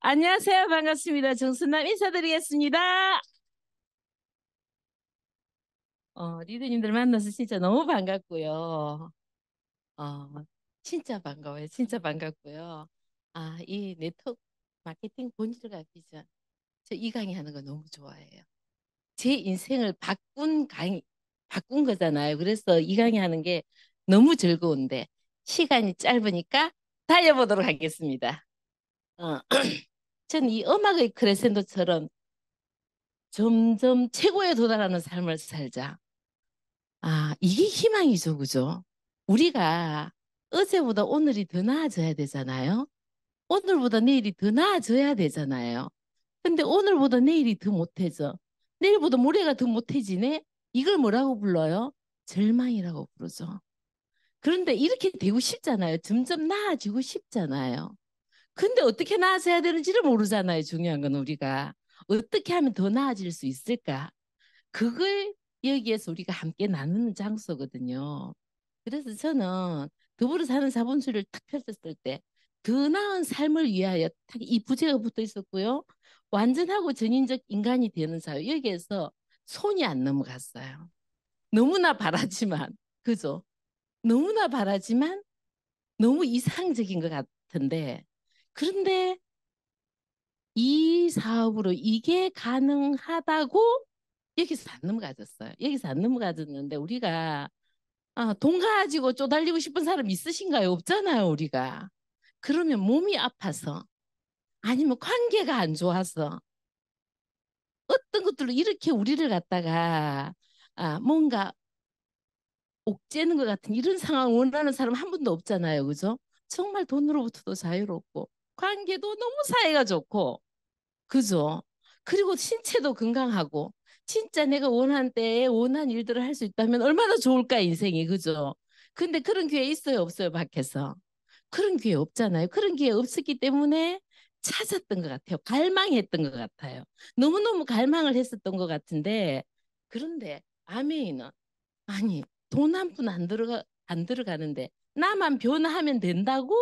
안녕하세요. 반갑습니다. 정순남 인사드리겠습니다. 리더님들 만나서 진짜 너무 반갑고요. 어, 진짜 반가워요. 진짜 반갑고요. 이 네트워크 마케팅 본질과 비전. 저 이 강의 하는 거 너무 좋아해요. 제 인생을 바꾼 거잖아요. 그래서 이 강의 하는 게 너무 즐거운데 시간이 짧으니까 달려보도록 하겠습니다. 어, 저는 이 음악의 크레센도처럼 점점 최고에 도달하는 삶을 살자. 이게 희망이죠, 그죠? 우리가 어제보다 오늘이 더 나아져야 되잖아요. 오늘보다 내일이 더 나아져야 되잖아요. 근데 오늘보다 내일이 더 못해져. 내일보다 모레가 더 못해지네? 이걸 뭐라고 불러요? 절망이라고 부르죠. 그런데 이렇게 되고 싶잖아요. 점점 나아지고 싶잖아요. 근데 어떻게 나아져야 되는지를 모르잖아요. 중요한 건 우리가. 어떻게 하면 더 나아질 수 있을까? 그걸 여기에서 우리가 함께 나누는 장소거든요. 그래서 저는 더불어 사는 자본주의를 탁 펼쳤을 때 더 나은 삶을 위하여 딱 이 부제가 붙어 있었고요. 완전하고 전인적 인간이 되는 사회 여기에서 손이 안 넘어갔어요. 너무나 바라지만 그죠? 너무나 바라지만 너무 이상적인 것 같은데 그런데 이 사업으로 이게 가능하다고 여기서 안 넘어가졌어요. 여기서 안 넘어가졌는데 우리가 돈 가지고 쪼달리고 싶은 사람 있으신가요? 없잖아요, 우리가. 그러면 몸이 아파서 아니면 관계가 안 좋아서 어떤 것들로 이렇게 우리를 갖다가 뭔가 옥죄는 것 같은 이런 상황을 원하는 사람 한 분도 없잖아요, 그죠? 정말 돈으로부터도 자유롭고 관계도 너무 사이가 좋고 그죠? 그리고 신체도 건강하고 진짜 내가 원하는 때에 원하는 일들을 할 수 있다면 얼마나 좋을까 인생이 그죠? 근데 그런 기회 있어요 없어요 밖에서? 그런 기회 없잖아요. 그런 기회 없었기 때문에 찾았던 것 같아요. 갈망했던 것 같아요. 너무너무 갈망을 했었던 것 같은데 그런데 아메이는 아니 돈 한 푼 안 들어가는데 나만 변화하면 된다고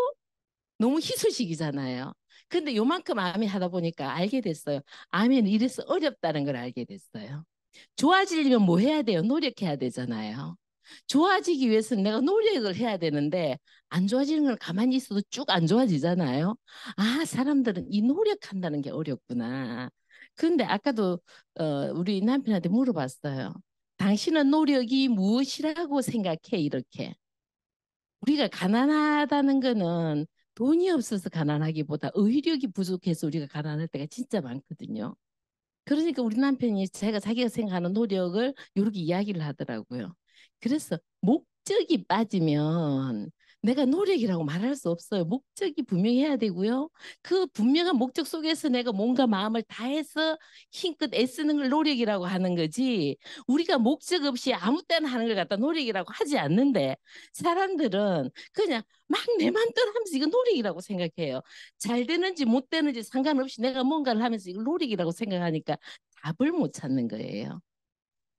너무 희소식이잖아요. 근데 요만큼 암이 하다 보니까 알게 됐어요. 암이 이래서 어렵다는 걸 알게 됐어요. 좋아지려면 뭐 해야 돼요? 노력해야 되잖아요. 좋아지기 위해서는 내가 노력을 해야 되는데 안 좋아지는 걸 가만히 있어도 쭉 안 좋아지잖아요. 사람들은 이 노력한다는 게 어렵구나. 근데 아까도 우리 남편한테 물어봤어요. 당신은 노력이 무엇이라고 생각해? 이렇게. 우리가 가난하다는 거는 돈이 없어서 가난하기보다 의욕이 부족해서 우리가 가난할 때가 진짜 많거든요. 그러니까 우리 남편이 자기가 생각하는 노력을 이렇게 이야기를 하더라고요. 그래서 목적이 빠지면 내가 노력이라고 말할 수 없어요. 목적이 분명해야 되고요. 그 분명한 목적 속에서 내가 뭔가 마음을 다해서 힘껏 애쓰는 걸 노력이라고 하는 거지. 우리가 목적 없이 아무 때나 하는 걸 갖다 노력이라고 하지 않는데 사람들은 그냥 막 내 맘대로 하면서 이거 노력이라고 생각해요. 잘 되는지 못 되는지 상관없이 내가 뭔가를 하면서 이걸 노력이라고 생각하니까 답을 못 찾는 거예요.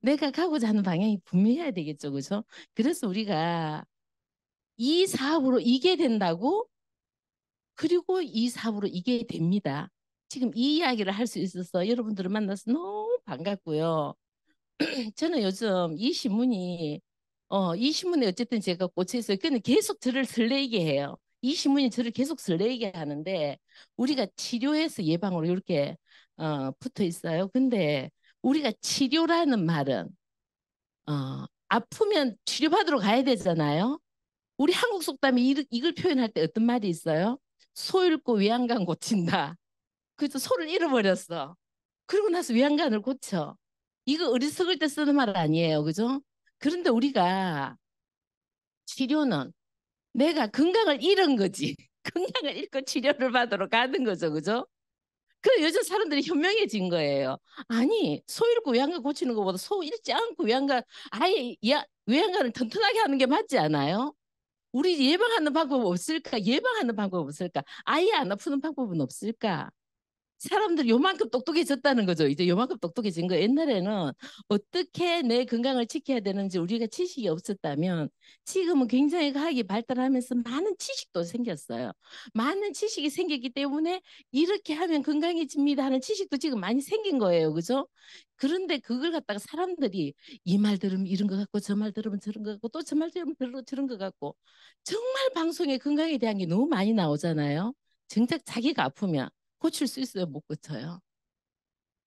내가 가고자 하는 방향이 분명해야 되겠죠, 그죠? 그래서 우리가 이 사업으로 이게 된다고, 그리고 이 사업으로 이게 됩니다. 지금 이 이야기를 할 수 있어서 여러분들을 만나서 너무 반갑고요. 저는 요즘 이 신문에 어쨌든 제가 꽂혀 있어요. 근데 계속 저를 설레게 해요. 이 신문이 저를 계속 설레게 하는데 우리가 치료해서 예방으로 이렇게 붙어 있어요. 근데 우리가 치료라는 말은 아프면 치료받으러 가야 되잖아요. 우리 한국 속담이 이걸 표현할 때 어떤 말이 있어요? 소 잃고 외양간 고친다. 그래서 소를 잃어버렸어. 그러고 나서 외양간을 고쳐. 이거 어리석을 때 쓰는 말 아니에요. 그죠? 그런데 우리가 치료는 내가 건강을 잃은 거지. 건강을 잃고 치료를 받으러 가는 거죠. 그죠? 그래 요즘 사람들이 현명해진 거예요. 아니 소 잃고 외양간 고치는 것보다 소 잃지 않고 외양간 외양간을 튼튼하게 하는 게 맞지 않아요? 우리 예방하는 방법 없을까? 예방하는 방법 없을까? 아예 안 아프는 방법은 없을까? 사람들이 요만큼 똑똑해졌다는 거죠. 이제 요만큼 똑똑해진 거. 옛날에는 어떻게 내 건강을 지켜야 되는지 우리가 지식이 없었다면 지금은 굉장히 과학이 발달하면서 많은 지식도 생겼어요. 많은 지식이 생겼기 때문에 이렇게 하면 건강해집니다 하는 지식도 지금 많이 생긴 거예요. 그죠? 그런데 그걸 갖다가 사람들이 이 말 들으면 이런 것 같고 저 말 들으면 저런 것 같고 또 저 말 들으면 저런 것 같고 정말 방송에 건강에 대한 게 너무 많이 나오잖아요. 정작 자기가 아프면 고칠 수 있어요? 못 고쳐요.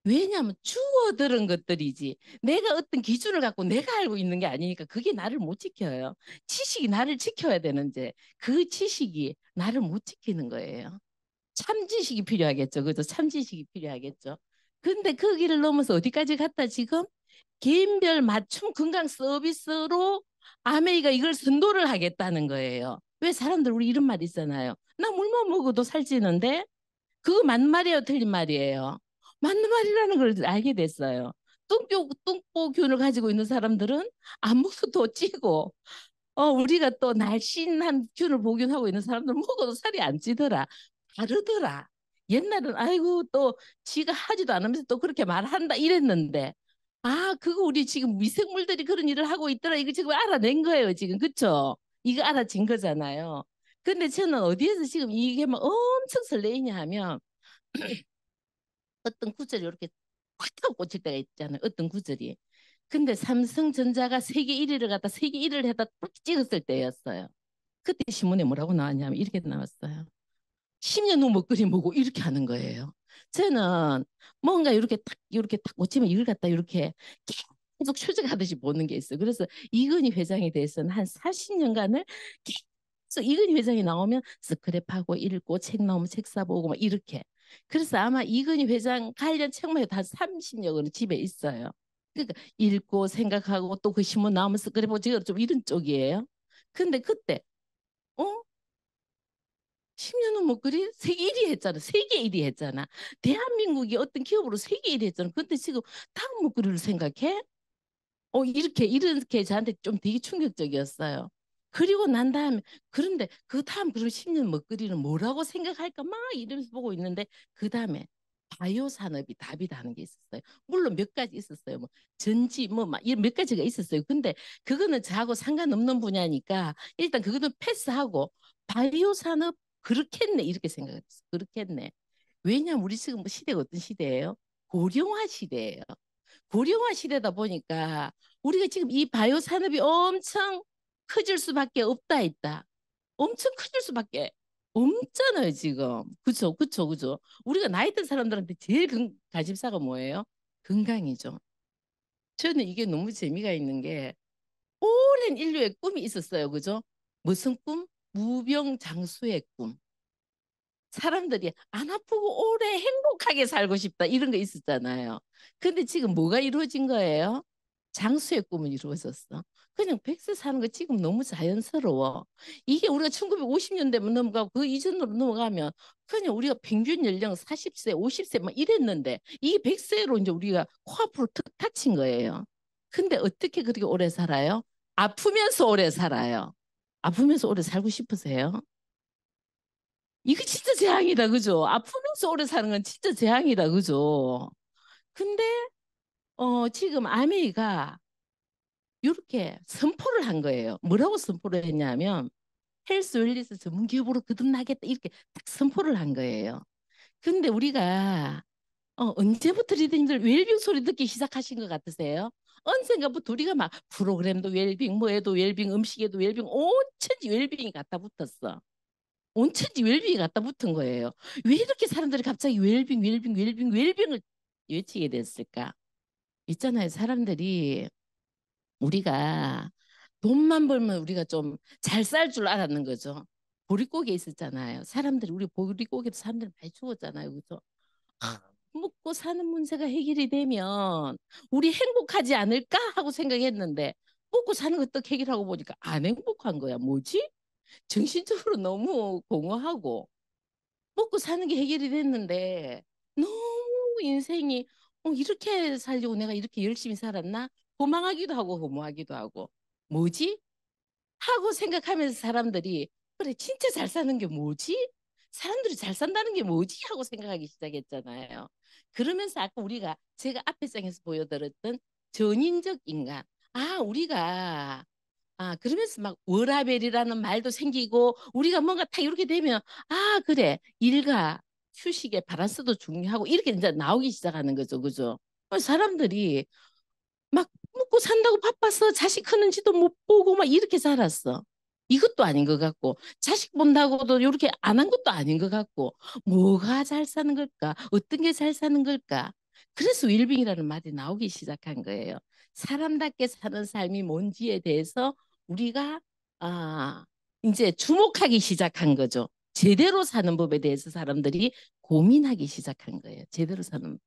왜냐하면 주워 들은 것들이지. 내가 어떤 기준을 갖고 내가 알고 있는 게 아니니까 그게 나를 못 지켜요. 지식이 나를 지켜야 되는데 그 지식이 나를 못 지키는 거예요. 참 지식이 필요하겠죠. 그죠? 참 지식이 필요하겠죠. 근데 그 길을 넘어서 어디까지 갔다 지금? 개인별 맞춤 건강 서비스로 아메이가 이걸 선도를 하겠다는 거예요. 왜 사람들 우리 이런 말 있잖아요. 나 물만 먹어도 살찌는데 그거 맞는 말이에요, 틀린 말이에요? 맞는 말이라는 걸 알게 됐어요. 뚱보균을 가지고 있는 사람들은 안 먹어도 찌고, 우리가 또 날씬한 균을 복균하고 있는 사람들 먹어도 살이 안 찌더라. 다르더라. 옛날은 아이고 또 지가 하지도 않으면서 또 그렇게 말한다 이랬는데, 아, 그거 우리 지금 미생물들이 그런 일을 하고 있더라. 이거 지금 알아낸 거예요, 지금. 그쵸? 이거 알아진 거잖아요. 근데 저는 어디에서 지금 이게 막 엄청 설레이냐 하면 어떤 구절이 이렇게 확 하고 꽂힐 때가 있잖아요. 어떤 구절이. 근데 삼성전자가 세계 1위를 갖다 세계 1위를 해다 딱 찍었을 때였어요. 그때 신문에 뭐라고 나왔냐면 이렇게 나왔어요. 10년 후 먹거리 뭐고 이렇게 하는 거예요. 저는 뭔가 이렇게 딱 꽂히면 이걸 갖다 이렇게 계속 추적하듯이 보는 게 있어요. 그래서 이건희 회장에 대해서는 한 40년간을 계속 이건희 회장이 나오면 스크랩하고 읽고 책 나오면 책 사보고 막 이렇게. 그래서 아마 이건희 회장 관련 책만 해도 한 30여 권은 집에 있어요. 그러니까 읽고 생각하고 또 그 신문 나오면 스크랩하고 제가 좀 이런 쪽이에요. 근데 그때 어? 10년 후 먹거리 세계 1위 했잖아. 세계 1위 했잖아. 대한민국이 어떤 기업으로 세계 1위 했잖아. 근데 지금 다음 먹거리를 생각해? 이렇게 저한테 좀 되게 충격적이었어요. 그리고 난 다음에 그런데 그 다음 그럼 10년 먹거리는 뭐라고 생각할까 막 이러면서 보고 있는데 그 다음에 바이오 산업이 답이라는 게 있었어요. 물론 몇 가지 있었어요. 뭐 전지 뭐막 이런 몇 가지가 있었어요. 근데 그거는 저하고 상관없는 분야니까 일단 그거는 패스하고 바이오 산업 그렇겠네 이렇게 생각했어요. 그렇겠네. 왜냐하면 우리 지금 뭐 시대가 어떤 시대예요? 고령화 시대예요. 고령화 시대다 보니까 우리가 지금 이 바이오 산업이 엄청 커질 수밖에 없다 있다. 엄청 커질 수밖에 없잖아요, 지금. 그쵸, 그쵸, 그쵸. 우리가 나이 든 사람들한테 제일 관심사가 뭐예요? 건강이죠. 저는 이게 너무 재미가 있는 게 오랜 인류의 꿈이 있었어요, 그죠? 무슨 꿈? 무병장수의 꿈. 사람들이 안 아프고 오래 행복하게 살고 싶다 이런 거 있었잖아요. 근데 지금 뭐가 이루어진 거예요? 장수의 꿈은 이루어졌어. 그냥 100세 사는 거 지금 너무 자연스러워. 이게 우리가 1950년대만 넘어가고 그 이전으로 넘어가면 그냥 우리가 평균 연령 40세, 50세 막 이랬는데 이 100세로 이제 우리가 코앞으로 툭 닥친 거예요. 근데 어떻게 그렇게 오래 살아요? 아프면서 오래 살아요. 아프면서 오래 살고 싶으세요? 이거 진짜 재앙이다, 그죠? 아프면서 오래 사는 건 진짜 재앙이다, 그죠? 근데 지금 아메이가 이렇게 선포를 한 거예요. 뭐라고 선포를 했냐면 헬스 웰리스 전문 기업으로 거듭나겠다 이렇게 딱 선포를 한 거예요. 근데 우리가 언제부터 리더님들 웰빙 소리 듣기 시작하신 것 같으세요? 언젠가부터 우리가 막 프로그램도 웰빙, 뭐에도 웰빙, 음식에도 웰빙, 온천지 웰빙이 갖다 붙었어. 온천지 웰빙이 갖다 붙은 거예요. 왜 이렇게 사람들이 갑자기 웰빙, 웰빙, 웰빙, 웰빙을 외치게 됐을까? 있잖아요. 사람들이 우리가 돈만 벌면 우리가 좀 잘 살 줄 알았는 거죠. 보릿고개 있었잖아요. 사람들이 우리 보릿고개도 사람들이 많이 죽었잖아요. 그죠? 먹고 사는 문제가 해결이 되면 우리 행복하지 않을까 하고 생각했는데 먹고 사는 것도 해결하고 보니까 안 행복한 거야. 뭐지? 정신적으로 너무 공허하고 먹고 사는 게 해결이 됐는데 너무 인생이 이렇게 살려고 내가 이렇게 열심히 살았나? 도망하기도 하고 허무하기도 하고 뭐지? 하고 생각하면서 사람들이 그래 진짜 잘 사는 게 뭐지? 사람들이 잘 산다는 게 뭐지 하고 생각하기 시작했잖아요. 그러면서 아까 제가 앞에 장에서 보여드렸던 전인적 인간. 우리가 그러면서 막 워라밸이라는 말도 생기고 우리가 뭔가 딱 이렇게 되면 그래. 일과 휴식의 밸런스도 중요하고 이렇게 이제 나오기 시작하는 거죠. 그죠? 사람들이 막 먹고 산다고 바빠서 자식 크는지도 못 보고 막 이렇게 살았어. 이것도 아닌 것 같고 자식 본다고도 이렇게 안 한 것도 아닌 것 같고 뭐가 잘 사는 걸까? 어떤 게 잘 사는 걸까? 그래서 웰빙이라는 말이 나오기 시작한 거예요. 사람답게 사는 삶이 뭔지에 대해서 우리가 아, 이제 주목하기 시작한 거죠. 제대로 사는 법에 대해서 사람들이 고민하기 시작한 거예요. 제대로 사는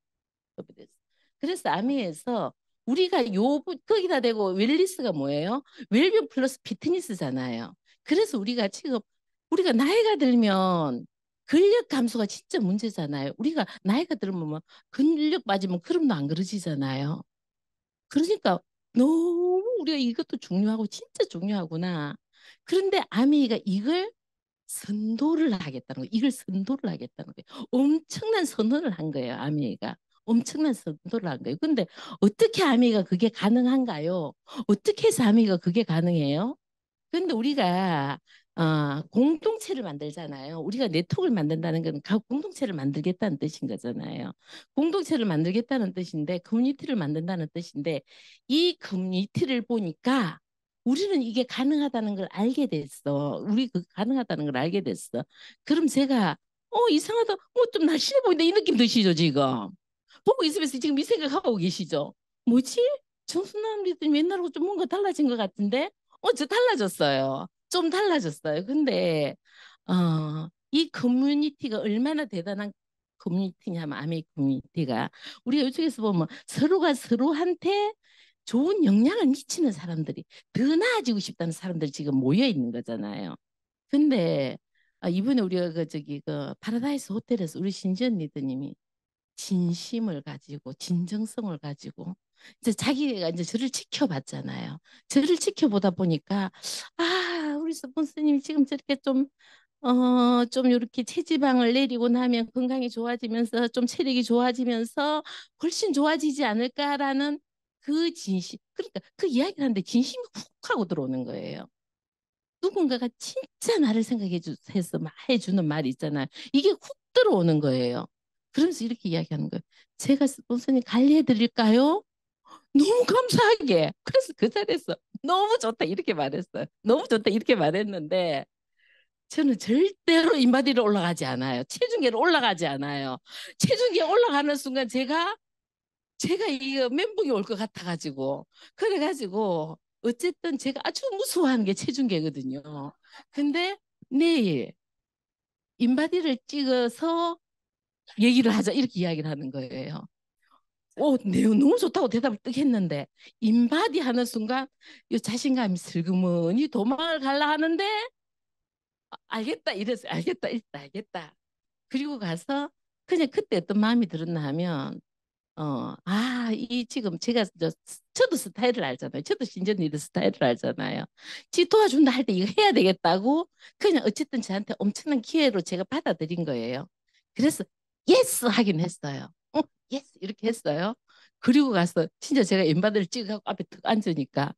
법에 대해서. 그래서 아미에서 우리가 거기다 대고 웰리스가 뭐예요? 웰빙 플러스 피트니스잖아요. 그래서 우리가 나이가 들면 근력 감소가 진짜 문제잖아요. 우리가 나이가 들면 뭐 근력 빠지면 그럼도 안 그러지잖아요. 그러니까 너무 우리가 이것도 중요하고 진짜 중요하구나. 그런데 아미가 이걸 선도를 하겠다는 거예요. 이걸 선도를 하겠다는 거예요. 엄청난 선언을 한 거예요. 아미가. 엄청난 선도를 한 거예요. 근데 어떻게 아미가 그게 가능한가요? 어떻게 해서 아미가 그게 가능해요? 근데 우리가 공동체를 만들잖아요. 우리가 네트워크를 만든다는 건 공동체를 만들겠다는 뜻인 거잖아요. 공동체를 만들겠다는 뜻인데 커뮤니티를 만든다는 뜻인데 이 커뮤니티를 보니까 우리는 이게 가능하다는 걸 알게 됐어. 우리 그 가능하다는 걸 알게 됐어. 그럼 제가 이상하다. 좀 날씬해 보인다 이 느낌 드시죠 지금? 보고 있으면서 지금 이 생각하고 계시죠? 뭐지? 정순남 리더님 옛날하고 좀 뭔가 달라진 것 같은데? 저 달라졌어요. 좀 달라졌어요. 근데 이 커뮤니티가 얼마나 대단한 커뮤니티냐면 아메 커뮤니티가 우리가 이쪽에서 보면 서로가 서로한테 좋은 영향을 미치는 사람들이 더 나아지고 싶다는 사람들이 지금 모여 있는 거잖아요. 근데 이번에 우리가 그 파라다이스 호텔에서 우리 신지연 리더님이 진심을 가지고 진정성을 가지고 이제 자기가 이제 저를 지켜봤잖아요. 저를 지켜보다 보니까 우리 스폰서님 지금 저렇게 좀 이렇게 체지방을 내리고 나면 건강이 좋아지면서 좀 체력이 좋아지면서 훨씬 좋아지지 않을까라는 그 진심. 그러니까 그 이야기를 하는데 진심이 훅 하고 들어오는 거예요. 누군가가 진짜 나를 해서 해주는 말이 있잖아요. 이게 훅 들어오는 거예요. 그러면서 이렇게 이야기하는 거예요. 제가 스폰서님 관리해 드릴까요? 너무 감사하게. 그래서 그 자리에서 너무 좋다 이렇게 말했어요. 너무 좋다 이렇게 말했는데 저는 절대로 인바디로 올라가지 않아요. 체중계로 올라가지 않아요. 체중계 올라가는 순간 제가 이거 멘붕이 올 것 같아가지고 그래가지고 어쨌든 제가 아주 무서워하는 게 체중계거든요. 근데 내일 인바디를 찍어서 얘기를 하자 이렇게 이야기를 하는 거예요. 내용 너무 좋다고 대답을 뜩 했는데 인바디 하는 순간 이 자신감이 슬그머니 도망을 가려 하는데 알겠다 이랬어요. 알겠다 일단 알겠다. 그리고 가서 그냥 그때 어떤 마음이 들었나 하면 이 지금 저도 스타일을 알잖아요. 저도 신전리드 스타일을 알잖아요. 지 도와준다 할 때 이거 해야 되겠다고 그냥 어쨌든 저한테 엄청난 기회로 제가 받아들인 거예요. 그래서 예스 하긴 했어요. 예스 이렇게 했어요. 그리고 가서 진짜 제가 엠바드를 찍어갖고 앞에 탁 앉으니까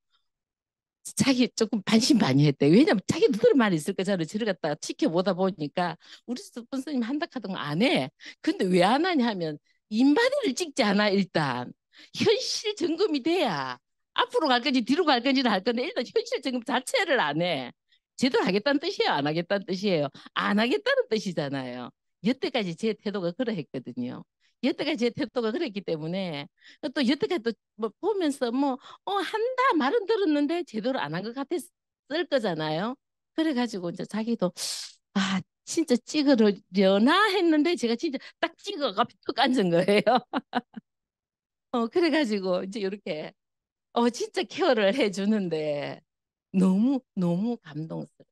자기 조금 반신반의했대. 왜냐면 자기도 들은 말이 있을 거잖아요. 저를 갖다가 지켜보다 보니까 우리 스폰서님 한다 하던 거 안 해. 근데 왜 안 하냐 하면 인바디를 찍지 않아 일단. 현실 점검이 돼야 앞으로 갈 건지 뒤로 갈 건지를 할 건데 일단 현실 점검 자체를 안 해. 제대로 하겠다는 뜻이에요? 안 하겠다는 뜻이에요? 안 하겠다는 뜻이잖아요. 여태까지 제 태도가 그러했거든요. 여태까지 제 태도가 그랬기 때문에 또 여태까지 또뭐 보면서 한다 말은 들었는데 제대로 안 한 것 같았을 거잖아요. 그래가지고 이제 자기도 진짜 찍으려나 했는데 제가 진짜 딱 찍어 앞에 툭 앉은 거예요. 그래가지고 이제 이렇게 진짜 케어를 해주는데 너무 너무 감동스럽게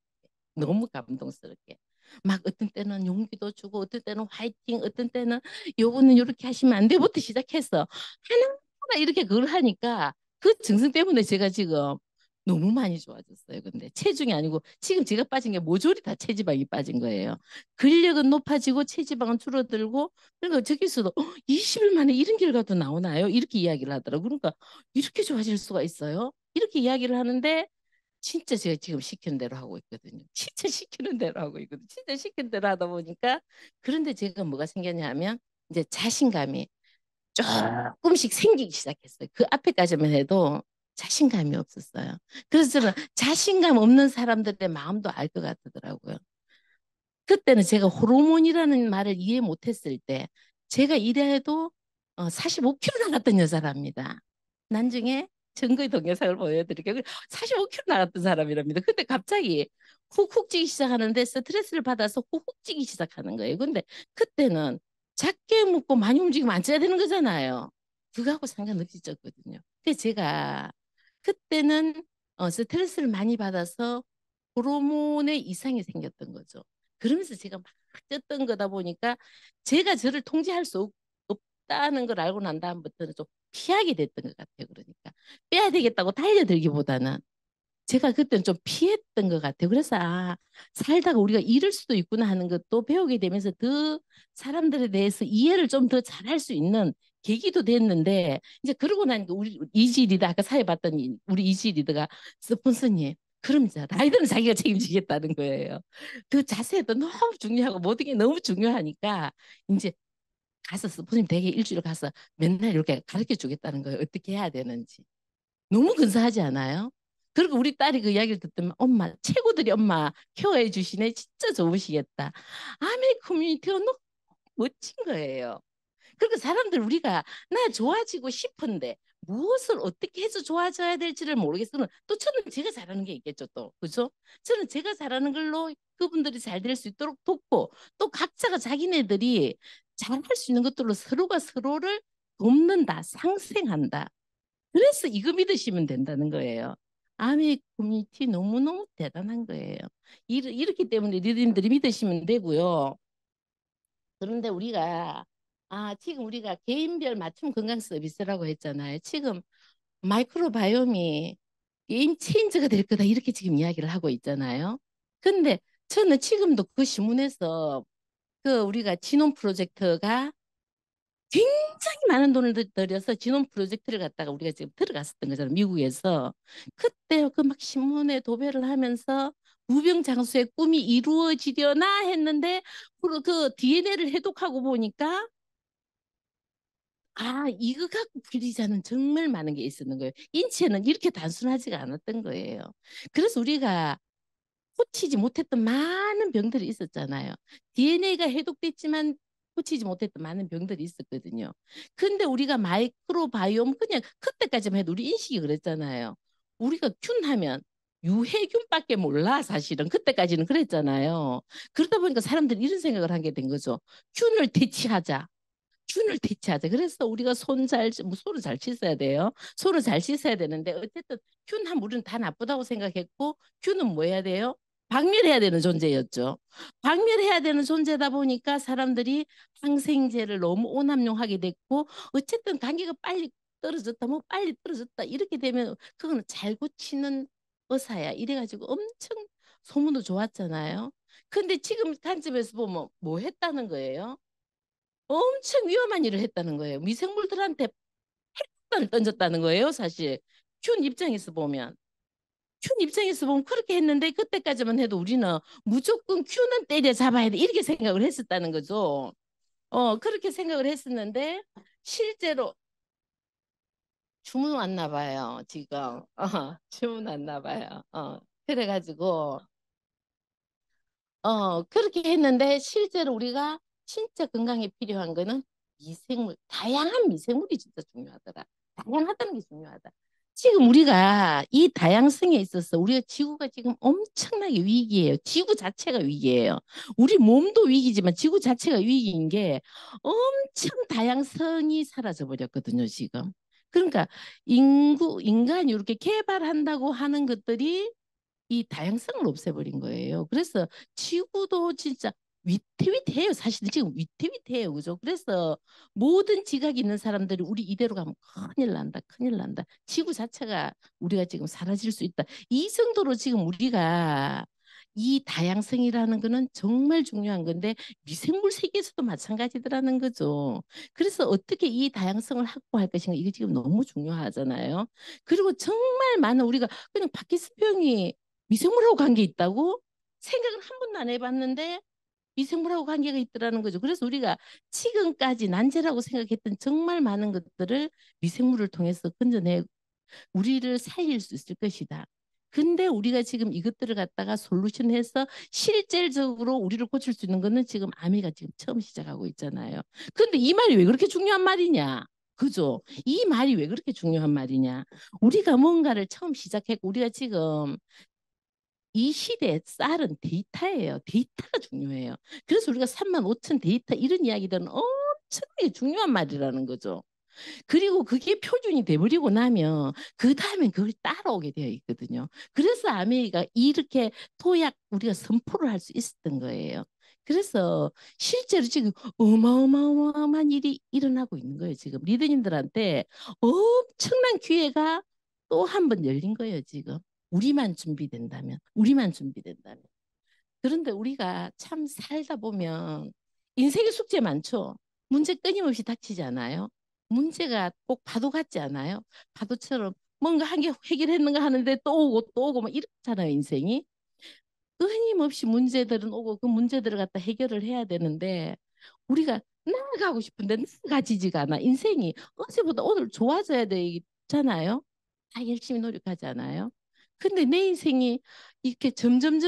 너무 감동스럽게 막 어떤 때는 용기도 주고 어떤 때는 화이팅 어떤 때는 요거는 이렇게 하시면 안 돼부터 시작해서 하나하나 이렇게 그걸 하니까 그 증상 때문에 제가 지금 너무 많이 좋아졌어요. 근데 체중이 아니고 지금 제가 빠진 게 모조리 다 체지방이 빠진 거예요. 근력은 높아지고 체지방은 줄어들고 그러니까 저기서도 20일 만에 이런 결과도 나오나요? 이렇게 이야기를 하더라고요. 그러니까 이렇게 좋아질 수가 있어요? 이렇게 이야기를 하는데 진짜 제가 지금 시키는 대로 하고 있거든요. 진짜 시키는 대로 하고 있거든요. 진짜 시키는 대로 하다 보니까 그런데 제가 뭐가 생겼냐면 이제 자신감이 조금씩 생기기 시작했어요. 그 앞에까지만 해도 자신감이 없었어요. 그래서 저는 자신감 없는 사람들의 마음도 알 것 같더라고요. 그때는 제가 호르몬이라는 말을 이해 못했을 때 제가 이래도 45kg 나갔던 여자랍니다. 나중에 증거의 동영상을 보여드릴게요. 45kg 나갔던 사람이랍니다. 근데 갑자기 훅훅 찌기 시작하는데 스트레스를 받아서 훅훅 찌기 시작하는 거예요. 근데 그때는 작게 먹고 많이 움직이면 안 쪄야 되는 거잖아요. 그거하고 상관없이 쪘거든요. 근데 제가 그때는 스트레스를 많이 받아서 호르몬의 이상이 생겼던 거죠. 그러면서 제가 막 쪘던 거다 보니까 제가 저를 통제할 수 없다는 걸 알고 난 다음부터는 좀 피하게 됐던 것 같아요. 그러니까 빼야 되겠다고 달려들기보다는 제가 그때는 좀 피했던 것 같아요. 그래서 살다가 우리가 잃을 수도 있구나 하는 것도 배우게 되면서 더 사람들에 대해서 이해를 좀 더 잘할 수 있는 계기도 됐는데 이제 그러고 나니까 우리 이지 리더 아까 사회 봤던 우리 이지 리더가 스폰서님 그럼 이제 라이더는 자기가 책임지겠다는 거예요. 그 자세도 너무 중요하고 모든 게 너무 중요하니까 이제 가서 스폰서님 댁에 일주일 가서 맨날 이렇게 가르쳐 주겠다는 거예요. 어떻게 해야 되는지. 너무 근사하지 않아요? 그리고 우리 딸이 그 이야기를 듣더니 엄마 최고들이 엄마 케어해 주시네 진짜 좋으시겠다. 아메 커뮤니티가 너무 멋진 거예요. 그리고 사람들 우리가 나 좋아지고 싶은데 무엇을 어떻게 해서 좋아져야 될지를 모르겠으면 또 저는 제가 잘하는 게 있겠죠 또 그죠? 저는 제가 잘하는 걸로 그분들이 잘 될 수 있도록 돕고 또 각자가 자기네들이 잘할 수 있는 것들로 서로가 서로를 돕는다 상생한다 그래서 이거 믿으시면 된다는 거예요. 아미 커뮤니티 너무너무 대단한 거예요. 이렇기 때문에 리더님들이 믿으시면 되고요. 그런데 우리가 지금 우리가 개인별 맞춤 건강 서비스라고 했잖아요. 지금 마이크로바이옴이 게임 체인저가 될 거다 이렇게 지금 이야기를 하고 있잖아요. 근데 저는 지금도 그 신문에서 그 우리가 지논 프로젝트가 굉장히 많은 돈을 들여서 지논 프로젝트를 갖다가 우리가 지금 들어갔었던 거잖아요. 미국에서. 그때 그 막 신문에 도배를 하면서 무병장수의 꿈이 이루어지려나 했는데 그 DNA를 해독하고 보니까 이거 갖고 풀리자는 정말 많은 게 있었는 거예요. 인체는 이렇게 단순하지가 않았던 거예요. 그래서 우리가 고치지 못했던 많은 병들이 있었잖아요. DNA가 해독됐지만 고치지 못했던 많은 병들이 있었거든요. 근데 우리가 마이크로바이옴 그냥 그때까지만 해도 우리 인식이 그랬잖아요. 우리가 균 하면 유해균밖에 몰라 사실은 그때까지는 그랬잖아요. 그러다 보니까 사람들이 이런 생각을 하게 된 거죠. 균을 대치하자. 균을 대체하자. 그래서 우리가 손을 잘 씻어야 돼요. 손을 잘 씻어야 되는데 어쨌든 균 한 우리는 다 나쁘다고 생각했고 균은 뭐 해야 돼요? 박멸해야 되는 존재였죠. 박멸해야 되는 존재다 보니까 사람들이 항생제를 너무 오남용하게 됐고 어쨌든 단계가 빨리 떨어졌다 뭐 빨리 떨어졌다 이렇게 되면 그거는 잘 고치는 의사야. 이래가지고 엄청 소문도 좋았잖아요. 근데 지금 관점에서 보면 뭐 했다는 거예요? 엄청 위험한 일을 했다는 거예요. 미생물들한테 핵弹던졌다는 거예요, 사실. 큐 입장에서 보면. 큐 입장에서 보면 그렇게 했는데 그때까지만 해도 우리는 무조건 큐는 때려 잡아야 돼. 이렇게 생각을 했었다는 거죠. 그렇게 생각을 했었는데 실제로 주문 왔나 봐요, 지금. 주문 왔나 봐요. 그래가지고 그렇게 했는데 실제로 우리가 진짜 건강에 필요한 거는 다양한 미생물이 진짜 중요하더라. 다양하다는 게 중요하다. 지금 우리가 이 다양성에 있어서 우리가 지구가 지금 엄청나게 위기예요. 지구 자체가 위기예요. 우리 몸도 위기지만 지구 자체가 위기인 게 엄청 다양성이 사라져 버렸거든요, 지금. 그러니까 인간이 이렇게 개발한다고 하는 것들이 이 다양성을 없애버린 거예요. 그래서 지구도 진짜 위태위태해요. 사실은 지금 위태위태해요. 그죠? 그래서 모든 지각이 있는 사람들이 우리 이대로 가면 큰일 난다. 큰일 난다. 지구 자체가 우리가 지금 사라질 수 있다. 이 정도로 지금 우리가 이 다양성이라는 거는 정말 중요한 건데 미생물 세계에서도 마찬가지더라는 거죠. 그래서 어떻게 이 다양성을 확보할 것인가 이게 지금 너무 중요하잖아요. 그리고 정말 많은 우리가 그냥 바퀴스병이 미생물하고 관계 있다고 생각을 한 번도 안 해봤는데 미생물하고 관계가 있더라는 거죠. 그래서 우리가 지금까지 난제라고 생각했던 정말 많은 것들을 미생물을 통해서 건져내 우리를 살릴 수 있을 것이다. 근데 우리가 지금 이것들을 갖다가 솔루션해서 실질적으로 우리를 고칠 수 있는 거는 지금 아미가 지금 처음 시작하고 있잖아요. 근데 이 말이 왜 그렇게 중요한 말이냐? 그죠? 이 말이 왜 그렇게 중요한 말이냐? 우리가 뭔가를 처음 시작했고 우리가 지금 이 시대의 쌀은 데이터예요. 데이터가 중요해요. 그래서 우리가 3만 5천 데이터 이런 이야기들은 엄청나게 중요한 말이라는 거죠. 그리고 그게 표준이 돼버리고 나면 그 다음엔 그걸 따라오게 되어 있거든요. 그래서 아메리가 이렇게 토약 우리가 선포를 할 수 있었던 거예요. 그래서 실제로 지금 어마어마어마한 일이 일어나고 있는 거예요. 지금 리더님들한테 엄청난 기회가 또 한 번 열린 거예요. 지금 우리만 준비된다면, 우리만 준비된다면. 그런데 우리가 참 살다 보면 인생의 숙제 많죠. 문제 끊임없이 닥치지 않아요? 문제가 꼭 파도 같지 않아요? 파도처럼 뭔가 한 개 해결했는가 하는데 또 오고 또 오고 막 이렇잖아요, 인생이. 끊임없이 문제들은 오고 그 문제들을 갖다 해결을 해야 되는데 우리가 나아가고 싶은데 나아가지지가 않아. 인생이 어제보다 오늘 좋아져야 되잖아요. 다 열심히 노력하잖아요. 근데 내 인생이 이렇게 점점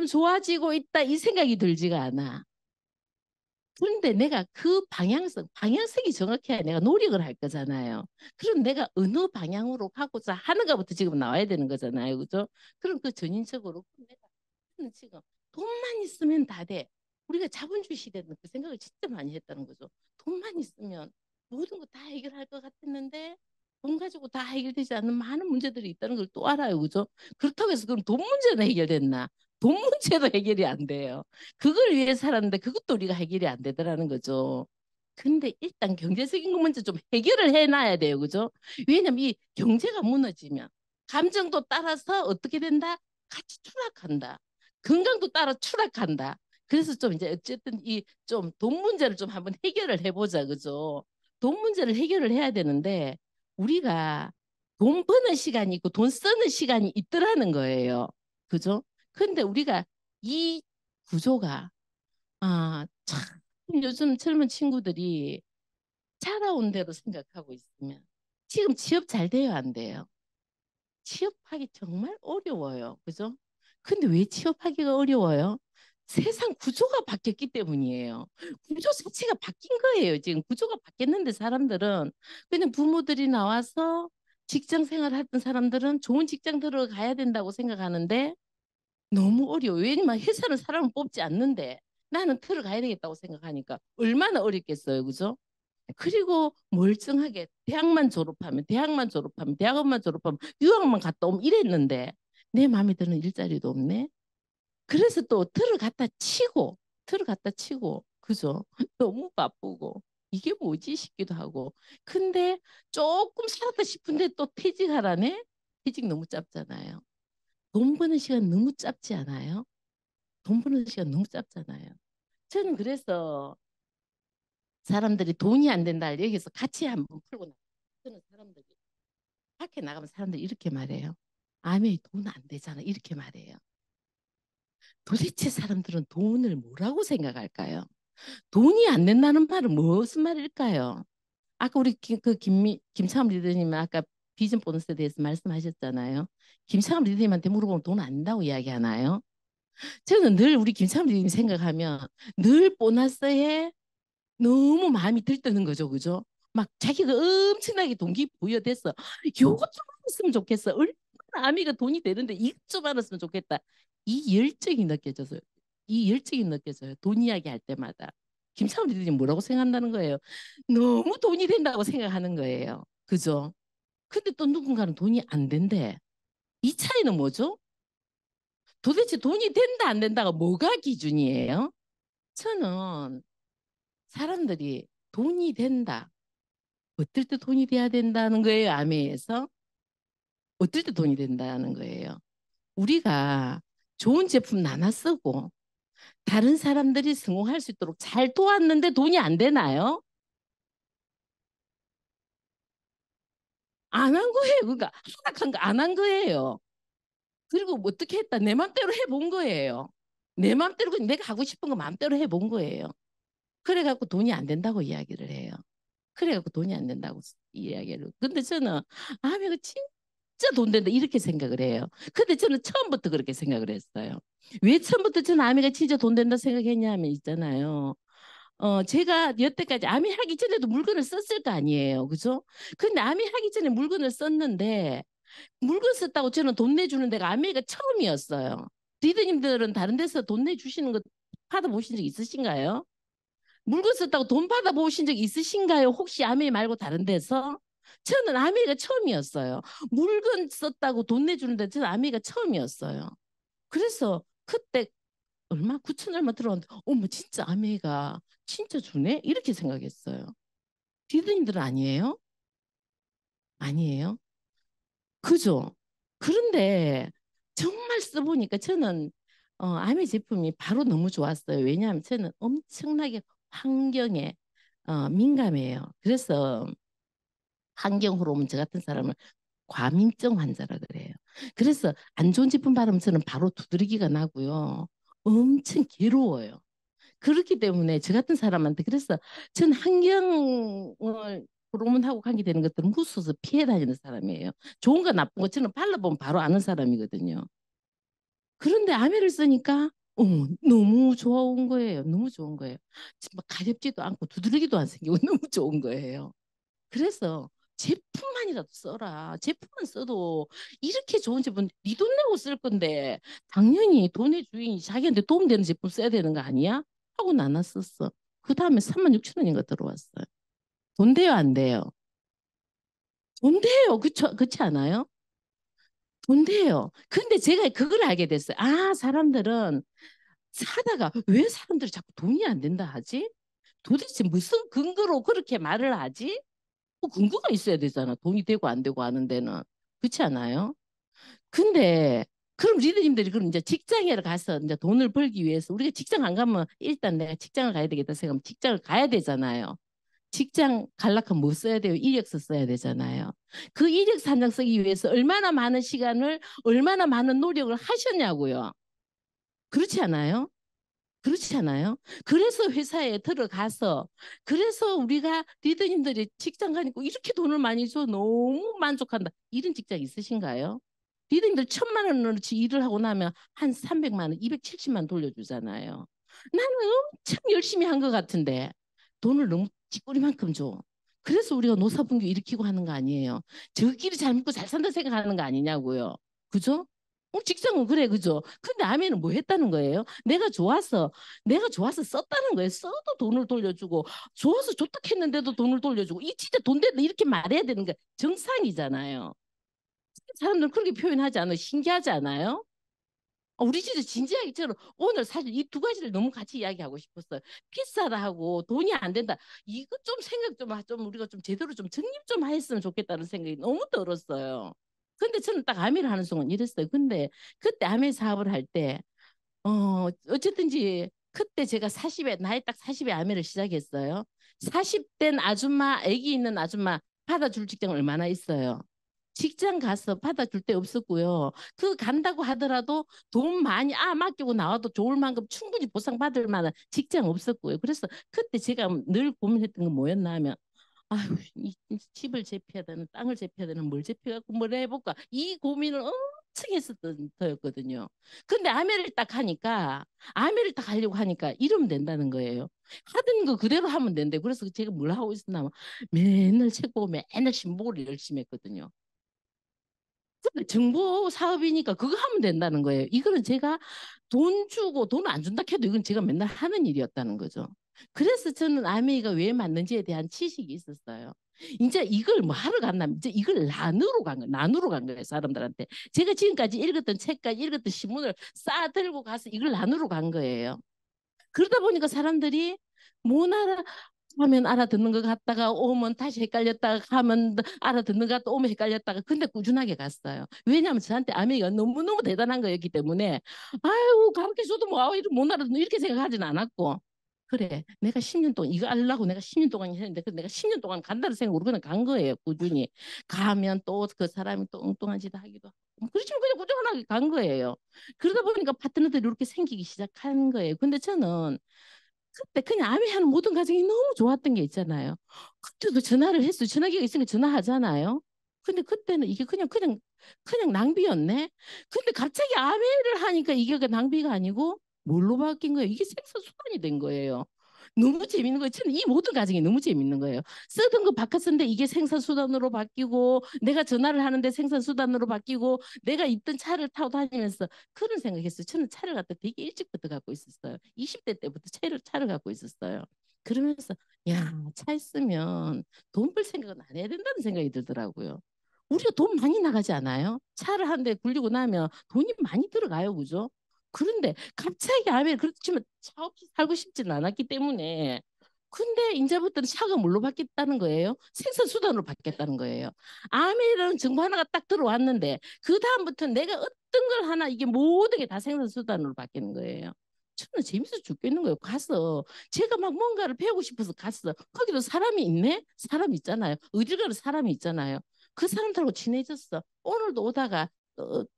좋아지고 있다 이 생각이 들지가 않아. 그런데 내가 그 방향성이 정확해야 내가 노력을 할 거잖아요. 그럼 내가 어느 방향으로 가고자 하는가부터 지금 나와야 되는 거잖아요. 그죠? 그럼 그 전인적으로 내가 지금 돈만 있으면 다 돼. 우리가 자본주의 시대는 그 생각을 진짜 많이 했다는 거죠. 돈만 있으면 모든 거 다 해결할 것 같았는데 돈 가지고 다 해결되지 않는 많은 문제들이 있다는 걸 또 알아요. 그죠? 그렇다고 해서 그럼 돈 문제는 해결됐나? 돈 문제도 해결이 안 돼요. 그걸 위해 살았는데 그것도 우리가 해결이 안 되더라는 거죠. 근데 일단 경제적인 거 먼저 좀 해결을 해놔야 돼요. 그죠? 왜냐면 이 경제가 무너지면 감정도 따라서 어떻게 된다? 같이 추락한다. 건강도 따라 추락한다. 그래서 좀 이제 어쨌든 이 좀 돈 문제를 좀 한번 해결을 해보자. 그죠? 돈 문제를 해결을 해야 되는데 우리가 돈 버는 시간이 있고 돈 쓰는 시간이 있더라는 거예요. 그죠? 근데 우리가 이 구조가 참 요즘 젊은 친구들이 살아온 대로 생각하고 있으면 지금 취업 잘 돼요, 안 돼요? 취업하기 정말 어려워요. 그죠? 근데 왜 취업하기가 어려워요? 세상 구조가 바뀌었기 때문이에요. 구조 자체가 바뀐 거예요. 지금 구조가 바뀌었는데 사람들은 그냥 부모들이 나와서 직장 생활 하던 사람들은 좋은 직장 들어가야 된다고 생각하는데 너무 어려워. 왜냐면 회사는 사람을 뽑지 않는데 나는 들어가야 되겠다고 생각하니까 얼마나 어렵겠어요. 그죠? 그리고 멀쩡하게 대학만 졸업하면 유학만 갔다 오면 이랬는데 내 마음에 드는 일자리도 없네. 그래서 또 들어갔다 치고 그죠? 너무 바쁘고 이게 뭐지 싶기도 하고 근데 조금 살았다 싶은데 또 퇴직하라네. 퇴직 너무 짧잖아요. 돈 버는 시간 너무 짧지 않아요? 돈 버는 시간 너무 짧잖아요. 저는 그래서 사람들이 돈이 안 된다 여기서 같이 한번 풀고 나. 저는 사람들이 밖에 나가면 사람들이 이렇게 말해요. 아메 돈 안 되잖아 이렇게 말해요. 도대체 사람들은 돈을 뭐라고 생각할까요? 돈이 안 된다는 말은 무슨 말일까요? 아까 우리 김창흠 리더님 아까 비전 보너스에 대해서 말씀하셨잖아요. 김창흠 리더님한테 물어보면 돈 안 된다고 이야기하나요? 저는 늘 우리 김창흠 리더님 생각하면 늘 보너스에 너무 마음이 들뜨는 거죠, 그죠? 막 자기가 엄청나게 동기부여돼서 요것 좀 알았으면 좋겠어. 얼마나 아미가 돈이 되는데 이것 좀 알았으면 좋겠다. 이 열정이 느껴져서요. 이 열정이 느껴져요. 돈 이야기 할 때마다. 김창훈 리더님 뭐라고 생각한다는 거예요? 너무 돈이 된다고 생각하는 거예요. 그죠? 근데 또 누군가는 돈이 안 된대. 이 차이는 뭐죠? 도대체 돈이 된다 안 된다가 뭐가 기준이에요? 저는 사람들이 돈이 된다. 어떨 때 돈이 돼야 된다는 거예요, 아메에서? 어떨 때 돈이 된다는 거예요. 우리가 좋은 제품 나눠 쓰고 다른 사람들이 성공할 수 있도록 잘 도왔는데 돈이 안 되나요? 안 한 거예요. 그러니까 허락한 거 안 한 거예요. 그리고 뭐 어떻게 했다. 내 맘대로 해본 거예요. 내 맘대로 내가 하고 싶은 거 맘대로 해본 거예요. 그래갖고 돈이 안 된다고 이야기를 해요. 그래갖고 돈이 안 된다고 이야기를. 근데 저는 이거 진짜 돈 된다 이렇게 생각을 해요. 근데 저는 처음부터 그렇게 생각을 했어요. 왜 처음부터 저는 아미가 진짜 돈 된다 생각했냐면 있잖아요. 제가 여태까지 아미 하기 전에도 물건을 썼을 거 아니에요. 그죠? 근데 아미 하기 전에 물건을 썼는데 물건 썼다고 저는 돈 내주는 데가 아미가 처음이었어요. 리더님들은 다른 데서 돈 내주시는 거 받아보신 적 있으신가요? 물건 썼다고 돈 받아보신 적 있으신가요? 혹시 아미 말고 다른 데서? 저는 아미가 처음이었어요. 물건 썼다고 돈 내주는데 저는 아미가 처음이었어요. 그래서 그때 얼마 9천 얼마 들어왔는데 어머 진짜 아미가 진짜 주네? 이렇게 생각했어요. 디드님들은 아니에요? 아니에요? 그죠? 그런데 정말 써보니까 저는 아미 제품이 바로 너무 좋았어요. 왜냐하면 저는 엄청나게 환경에 민감해요. 그래서 환경 호르몬 저 같은 사람을 과민증 환자라 그래요. 그래서 안 좋은 제품 바르면 저는 바로 두드러기가 나고요. 엄청 괴로워요. 그렇기 때문에 저 같은 사람한테 그래서 전 환경을 호르몬하고 관계되는 것들은 무서워서 피해 다니는 사람이에요. 좋은 거 나쁜 거 저는 발라보면 바로 아는 사람이거든요. 그런데 아메를 쓰니까 너무 좋은 거예요. 너무 좋은 거예요. 막 가렵지도 않고 두드러기도 안 생기고 너무 좋은 거예요. 그래서 제품만이라도 써라. 제품만 써도 이렇게 좋은 제품 네 돈 내고 쓸 건데 당연히 돈의 주인이 자기한테 도움되는 제품 써야 되는 거 아니야? 하고 나눴었어. 그 다음에 3만 6천 원인가 들어왔어요. 돈 돼요, 안 돼요? 돈 돼요. 그렇지 않아요? 돈 돼요. 근데 제가 그걸 알게 됐어요. 사람들은 사다가 왜 사람들이 자꾸 돈이 안 된다 하지? 도대체 무슨 근거로 그렇게 말을 하지? 근거가 있어야 되잖아. 돈이 되고 안 되고 하는 데는. 그렇지 않아요? 근데 그럼 리더님들이 그럼 이제 직장에 가서 이제 돈을 벌기 위해서 우리가 직장 안 가면 일단 내가 직장을 가야 되겠다 생각하면 직장을 가야 되잖아요. 직장 갈락하면 뭐 써야 돼요? 이력서 써야 되잖아요. 그 이력서 한 장 쓰기 위해서 얼마나 많은 시간을 얼마나 많은 노력을 하셨냐고요. 그렇지 않아요? 그렇지 않아요? 그래서 회사에 들어가서 그래서 우리가 리더님들이 직장 가니까 이렇게 돈을 많이 줘 너무 만족한다. 이런 직장 있으신가요? 리더님들 1,000만 원어치 일을 하고 나면 한 300만 원, 270만 원 돌려주잖아요. 나는 엄청 열심히 한 것 같은데 돈을 너무 찌꺼리만큼 줘. 그래서 우리가 노사분규 일으키고 하는 거 아니에요. 저끼리 잘 먹고 잘 산다 생각하는 거 아니냐고요. 그죠? 직장은 그래, 그죠? 근데 아멘은 뭐 했다는 거예요? 내가 좋아서 썼다는 거예요. 써도 돈을 돌려주고, 좋아서 좋다 했는데도 돈을 돌려주고, 이 진짜 돈 된다 이렇게 말해야 되는 게 정상이잖아요. 사람들은 그렇게 표현하지 않아요. 신기하지 않아요? 우리 진짜 진지하게 저는 오늘 사실 이 두 가지를 너무 같이 이야기하고 싶었어요. 비싸다 하고 돈이 안 된다. 이거 좀 생각 좀 우리가 좀 제대로 좀 정립 좀 했으면 좋겠다는 생각이 너무 들었어요. 근데 저는 딱 아미를 하는 순간 이랬어요. 근데 그때 아미 사업을 할 때, 어쨌든지 그때 제가 40에, 나이 딱 40에 아미를 시작했어요. 40된 아줌마, 아기 있는 아줌마 받아줄 직장 얼마나 있어요? 직장 가서 받아줄 데 없었고요. 그 간다고 하더라도 돈 많이 맡기고 나와도 좋을 만큼 충분히 보상받을 만한 직장 없었고요. 그래서 그때 제가 늘 고민했던 건 뭐였나 하면 아유, 이 집을 재패야 되는, 땅을 재패야 되는, 뭘 재패갖고 뭘 해볼까? 이 고민을 엄청 했었던 터였거든요. 근데 아메를 딱 하려고 하니까 이러면 된다는 거예요. 하던 거 그대로 하면 된대. 그래서 제가 뭘 하고 있었나 맨날 책 보고 맨날 신보를 열심히 했거든요. 근데 정보 사업이니까 그거 하면 된다는 거예요. 이거는 제가 돈 주고 돈 안 준다 해도 이건 제가 맨날 하는 일이었다는 거죠. 그래서 저는 아메이가 왜 맞는지에 대한 지식이 있었어요. 이제 이걸 뭐 하러 갔나 이제 이걸 나누러 간 거예요, 사람들한테. 제가 지금까지 읽었던 책까지 읽었던 신문을 쌓아 들고 가서 이걸 나누러 간 거예요. 그러다 보니까 사람들이 못 하면 알아듣는 것 같다가 오면 다시 헷갈렸다가 가면 알아듣는 것 같다 오면 헷갈렸다가 근데 꾸준하게 갔어요. 왜냐하면 저한테 아메리가 너무너무 대단한 거였기 때문에 아유 가르쳐줘도 뭐 못 알아듣는 이렇게 생각하진 않았고 그래 내가 10년 동안 이거 알려고 내가 10년 동안 했는데 그 내가 10년 동안 간다는 생각으로 그냥 간 거예요. 꾸준히 가면 또 그 사람이 또 엉뚱한 짓 하기도 하고 그렇지만 그냥 꾸준하게 간 거예요. 그러다 보니까 파트너들이 이렇게 생기기 시작한 거예요. 근데 저는 그때 그냥 아미하는 모든 가정이 너무 좋았던 게 있잖아요. 그때도 전화를 했어요. 전화기가 있으니까 전화하잖아요. 근데 그때는 이게 그냥 낭비였네. 근데 갑자기 아메를 하니까 이게 그 낭비가 아니고 뭘로 바뀐 거예요? 이게 생사수단이 된 거예요. 너무 재밌는 거예요. 저는 이 모든 과정이 너무 재밌는 거예요. 쓰던 거 바꿨었는데 이게 생산수단으로 바뀌고 내가 전화를 하는데 생산수단으로 바뀌고 내가 입던 차를 타고 다니면서 그런 생각했어요. 저는 차를 갖다 되게 일찍부터 갖고 있었어요. 20대 때부터 차를 갖고 있었어요. 그러면서 야, 차 있으면 돈 벌 생각은 안 해야 된다는 생각이 들더라고요. 우리가 돈 많이 나가지 않아요? 차를 한 대 굴리고 나면 돈이 많이 들어가요, 그죠? 그런데 갑자기 아메 그렇지만 차 없이 살고 싶지는 않았기 때문에 근데 이제부터는 차가 뭘로 바뀌었다는 거예요? 생산수단으로 바뀌었다는 거예요. 아메라는 정보 하나가 딱 들어왔는데 그 다음부터는 내가 어떤 걸 하나 이게 모든 게 다 생산수단으로 바뀌는 거예요. 저는 재밌어 죽겠는 거예요. 가서 제가 막 뭔가를 배우고 싶어서 갔어. 거기도 사람이 있네? 사람 있잖아요. 어딜 가도 사람이 있잖아요. 그 사람들하고 친해졌어. 오늘도 오다가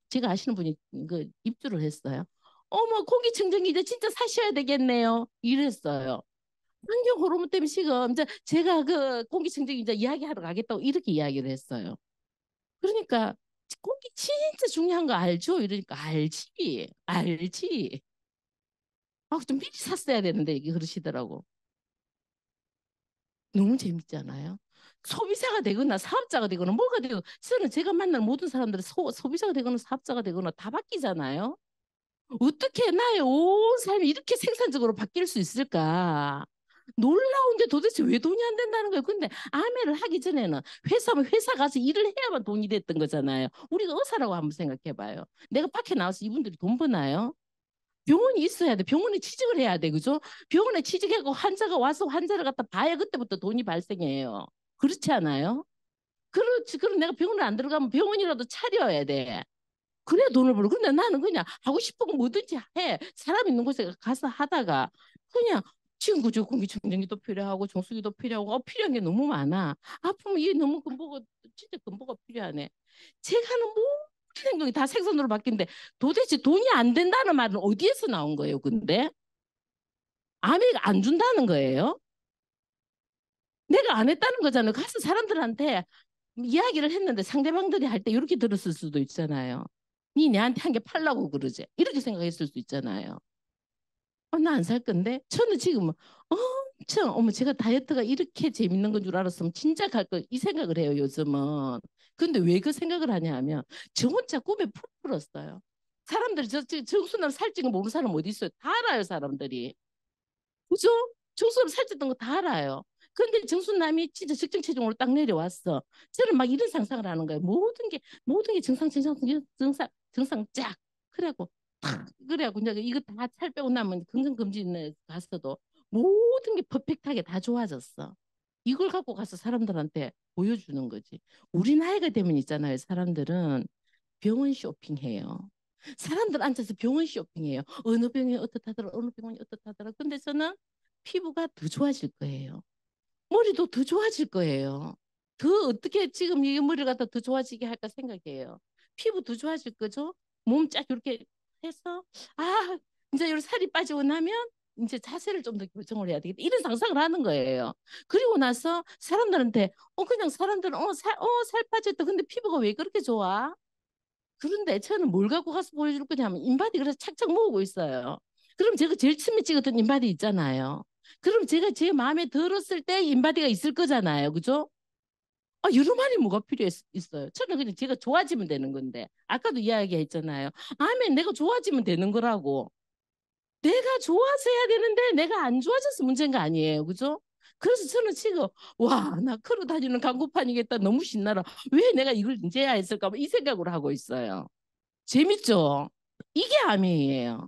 제가 아시는 분이 그 입주를 했어요. 어머, 공기청정기 이제 진짜 사셔야 되겠네요. 이랬어요. 환경 호르몬 때문에 지금 이제 제가 그 공기청정기 이제 이야기하러 가겠다고 이렇게 이야기를 했어요. 그러니까 공기 진짜 중요한 거 알죠? 이러니까 알지, 알지. 아, 좀 미리 샀어야 되는데 이게 그러시더라고. 너무 재밌잖아요. 소비자가 되거나 사업자가 되거나 뭐가 되고 저는 제가 만난 모든 사람들이 소비자가 되거나 사업자가 되거나 다 바뀌잖아요. 어떻게 나의 온 삶이 이렇게 생산적으로 바뀔 수 있을까? 놀라운데 도대체 왜 돈이 안 된다는 거예요. 근데 아메를 하기 전에는 회사 가서 일을 해야만 돈이 됐던 거잖아요. 우리가 의사라고 한번 생각해 봐요. 내가 밖에 나와서 이분들이 돈 버나요? 병원이 있어야 돼. 병원에 취직을 해야 돼. 그죠? 병원에 취직하고 환자가 와서 환자를 갖다 봐야 그때부터 돈이 발생해요. 그렇지 않아요? 그렇지. 그럼 내가 병원에 안 들어가면 병원이라도 차려야 돼. 그래 돈을 벌어. 근데 나는 그냥 하고 싶은 거 뭐든지 해. 사람 있는 곳에 가서 하다가 그냥 지금 그저 공기청정기도 필요하고 정수기도 필요하고 필요한 게 너무 많아. 아프면 이게 너무 근보가 진짜 근보가 필요하네. 제가 하는 모든 행동이 다 생선으로 바뀐데 도대체 돈이 안 된다는 말은 어디에서 나온 거예요? 근데 아메리카 안 준다는 거예요? 내가 안 했다는 거잖아요. 가서 사람들한테 이야기를 했는데 상대방들이 할 때 이렇게 들었을 수도 있잖아요. 니 내한테 한 개 팔라고 그러지. 이렇게 생각했을 수 있잖아요. 나 안 살 건데. 저는 지금 엄청 어머 제가 다이어트가 이렇게 재밌는 건 줄 알았으면 진짜 갈 거 이 생각을 해요 요즘은. 근데 왜 그 생각을 하냐 하면 저 혼자 꿈에 푹 풀었어요. 사람들이 정순남 살찌는 거 모르는 사람 어디 있어요? 다 알아요 사람들이. 그죠? 정수남 살쪘던 거 다 알아요. 근데 정순남이 진짜 적정 체중으로 딱 내려왔어. 저는 막 이런 상상을 하는 거예요. 모든 게 정상 쫙. 그래갖고 탁 그래갖고 이제 이거 다 살 빼고 나면 건강검진에 갔어도 모든 게 퍼펙트하게 다 좋아졌어. 이걸 갖고 가서 사람들한테 보여주는 거지. 우리 나이가 되면 있잖아요. 사람들은 병원 쇼핑해요. 사람들 앉아서 병원 쇼핑해요. 어느 병이 어떻다더라, 어느 병원이 어떻다더라. 근데 저는 피부가 더 좋아질 거예요. 머리도 더 좋아질 거예요. 더 어떻게 지금 이 머리를 갖다 더 좋아지게 할까 생각해요. 피부 더 좋아질 거죠? 몸 쫙 이렇게 해서 아 이제 이 살이 빠지고 나면 이제 자세를 좀 더 교정을 해야 되겠다. 이런 상상을 하는 거예요. 그리고 나서 사람들한테 그냥 사람들은 살 빠졌다. 근데 피부가 왜 그렇게 좋아? 그런데 저는 뭘 갖고 가서 보여줄 거냐면 인바디 그래서 착착 모으고 있어요. 그럼 제가 제일 처음에 찍었던 인바디 있잖아요. 그럼 제가 제 마음에 들었을 때 인바디가 있을 거잖아요. 그죠? 여러 마리 뭐가 있어요. 저는 그냥 제가 좋아지면 되는 건데. 아까도 이야기했잖아요. 아멘 내가 좋아지면 되는 거라고. 내가 좋아서 해야 되는데 내가 안 좋아져서 문제인 거 아니에요. 그죠? 그래서 저는 지금 와, 나 걸어 다니는 광고판이겠다. 너무 신나라. 왜 내가 이걸 이제야 했을까? 이 생각을 하고 있어요. 재밌죠? 이게 암이에요.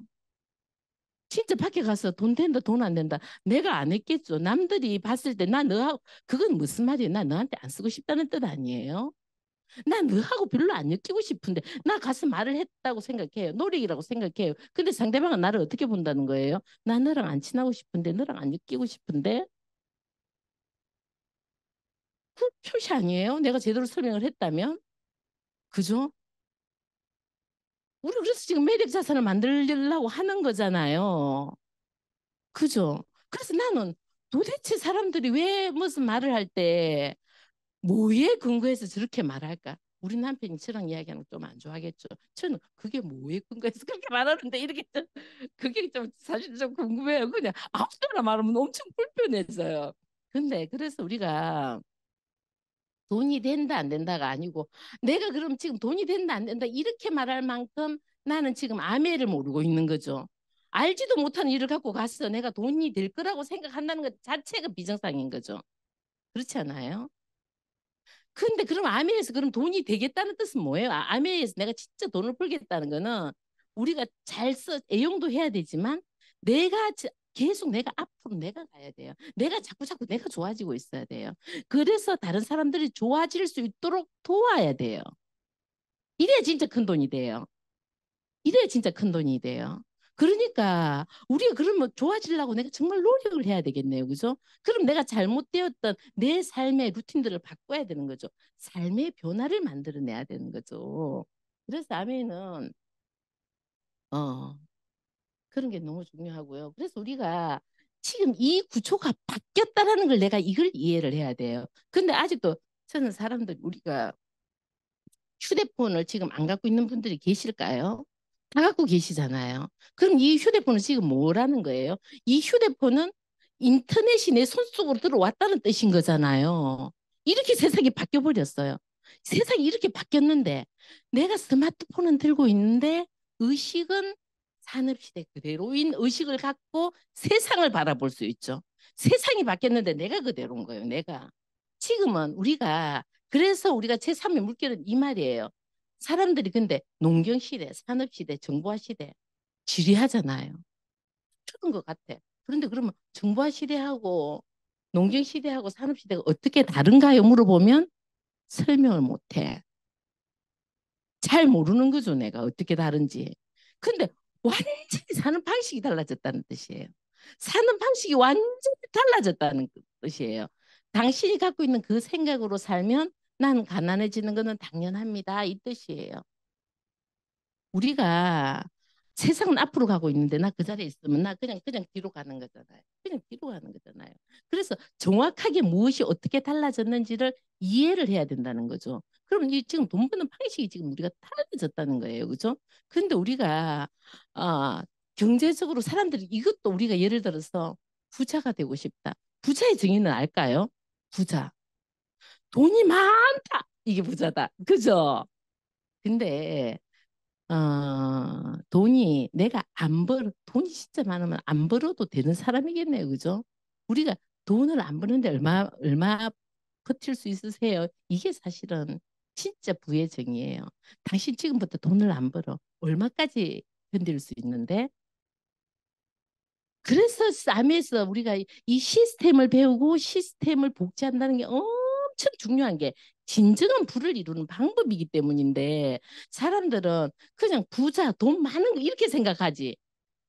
진짜 밖에 가서 돈 된다, 돈 안 된다. 내가 안 했겠죠. 남들이 봤을 때 나 너하고, 그건 무슨 말이에요? 나 너한테 안 쓰고 싶다는 뜻 아니에요? 나 너하고 별로 안 엮이고 싶은데, 나 가서 말을 했다고 생각해요. 노력이라고 생각해요. 근데 상대방은 나를 어떻게 본다는 거예요? 나 너랑 안 친하고 싶은데, 너랑 안 엮이고 싶은데, 그 표시 아니에요? 내가 제대로 설명을 했다면? 그죠? 우리 그래서 지금 매력 자산을 만들려고 하는 거잖아요. 그죠? 그래서 나는 도대체 사람들이 왜 무슨 말을 할 때 뭐에 근거해서 저렇게 말할까? 우리 남편이 저랑 이야기하는 거 좀 안 좋아하겠죠. 저는 그게 뭐에 근거해서 그렇게 말하는데 이렇게 좀 그게 좀 사실 좀 궁금해요. 그냥 아무거나 말하면 엄청 불편해져요. 근데 그래서 우리가 돈이 된다 안 된다가 아니고 내가 그럼 지금 돈이 된다 안 된다 이렇게 말할 만큼 나는 지금 아매를 모르고 있는 거죠. 알지도 못하는 일을 갖고 갔어. 내가 돈이 될 거라고 생각한다는 것 자체가 비정상인 거죠. 그렇지 않아요? 근데 그럼 아메에서 그럼 돈이 되겠다는 뜻은 뭐예요? 아메에서 내가 진짜 돈을 벌겠다는 거는 우리가 잘 써, 애용도 해야 되지만 내가 계속 내가 앞으로 내가 가야 돼요. 내가 자꾸 내가 좋아지고 있어야 돼요. 그래서 다른 사람들이 좋아질 수 있도록 도와야 돼요. 이래야 진짜 큰 돈이 돼요. 이래야 진짜 큰 돈이 돼요. 그러니까 우리가 그러면 좋아지려고 내가 정말 노력을 해야 되겠네요. 그죠? 그럼 내가 잘못되었던 내 삶의 루틴들을 바꿔야 되는 거죠. 삶의 변화를 만들어내야 되는 거죠. 그래서 아멘은 어, 그런 게 너무 중요하고요. 그래서 우리가 지금 이 구조가 바뀌었다라는 걸 내가 이걸 이해를 해야 돼요. 근데 아직도 저는 사람들 우리가 휴대폰을 지금 안 갖고 있는 분들이 계실까요? 다 갖고 계시잖아요. 그럼 이 휴대폰은 지금 뭐라는 거예요? 이 휴대폰은 인터넷이 내 손 속으로 들어왔다는 뜻인 거잖아요. 이렇게 세상이 바뀌어 버렸어요. 세상이 이렇게 바뀌었는데 내가 스마트폰은 들고 있는데 의식은 산업시대 그대로인 의식을 갖고 세상을 바라볼 수 있죠. 세상이 바뀌었는데 내가 그대로인 거예요. 내가. 지금은 우리가 그래서 우리가 제3의 물결은 이 말이에요. 사람들이 근데 농경시대, 산업시대, 정보화시대 지리하잖아요. 그런 것 같아. 그런데 그러면 정보화시대하고 농경시대하고 산업시대가 어떻게 다른가요? 물어보면 설명을 못해. 잘 모르는 거죠, 내가 어떻게 다른지. 근데 완전히 사는 방식이 달라졌다는 뜻이에요. 사는 방식이 완전히 달라졌다는 뜻이에요. 당신이 갖고 있는 그 생각으로 살면 나는 가난해지는 것은 당연합니다. 이 뜻이에요. 우리가 세상은 앞으로 가고 있는데 나 그 자리에 있으면 나 그냥 뒤로 가는 거잖아요. 그냥 뒤로 가는 거잖아요. 그래서 정확하게 무엇이 어떻게 달라졌는지를 이해를 해야 된다는 거죠. 그럼 이 지금 돈 버는 방식이 지금 우리가 달라졌다는 거예요. 그죠? 근데 우리가 아, 경제적으로 사람들이 이것도 우리가 예를 들어서 부자가 되고 싶다. 부자의 정의는 알까요? 부자. 돈이 많다. 이게 부자다. 그죠? 근데 돈이 내가 안 벌, 돈이 진짜 많으면 안 벌어도 되는 사람이겠네요. 그죠? 우리가 돈을 안 버는데 얼마 버틸 수 있으세요? 이게 사실은 진짜 부의 정의예요. 당신 지금부터 돈을 안 벌어. 얼마까지 견딜 수 있는데? 그래서 쌈에서 우리가 이 시스템을 배우고 시스템을 복제한다는 게 엄청 중요한 게 진정한 부를 이루는 방법이기 때문인데 사람들은 그냥 부자, 돈 많은 거 이렇게 생각하지.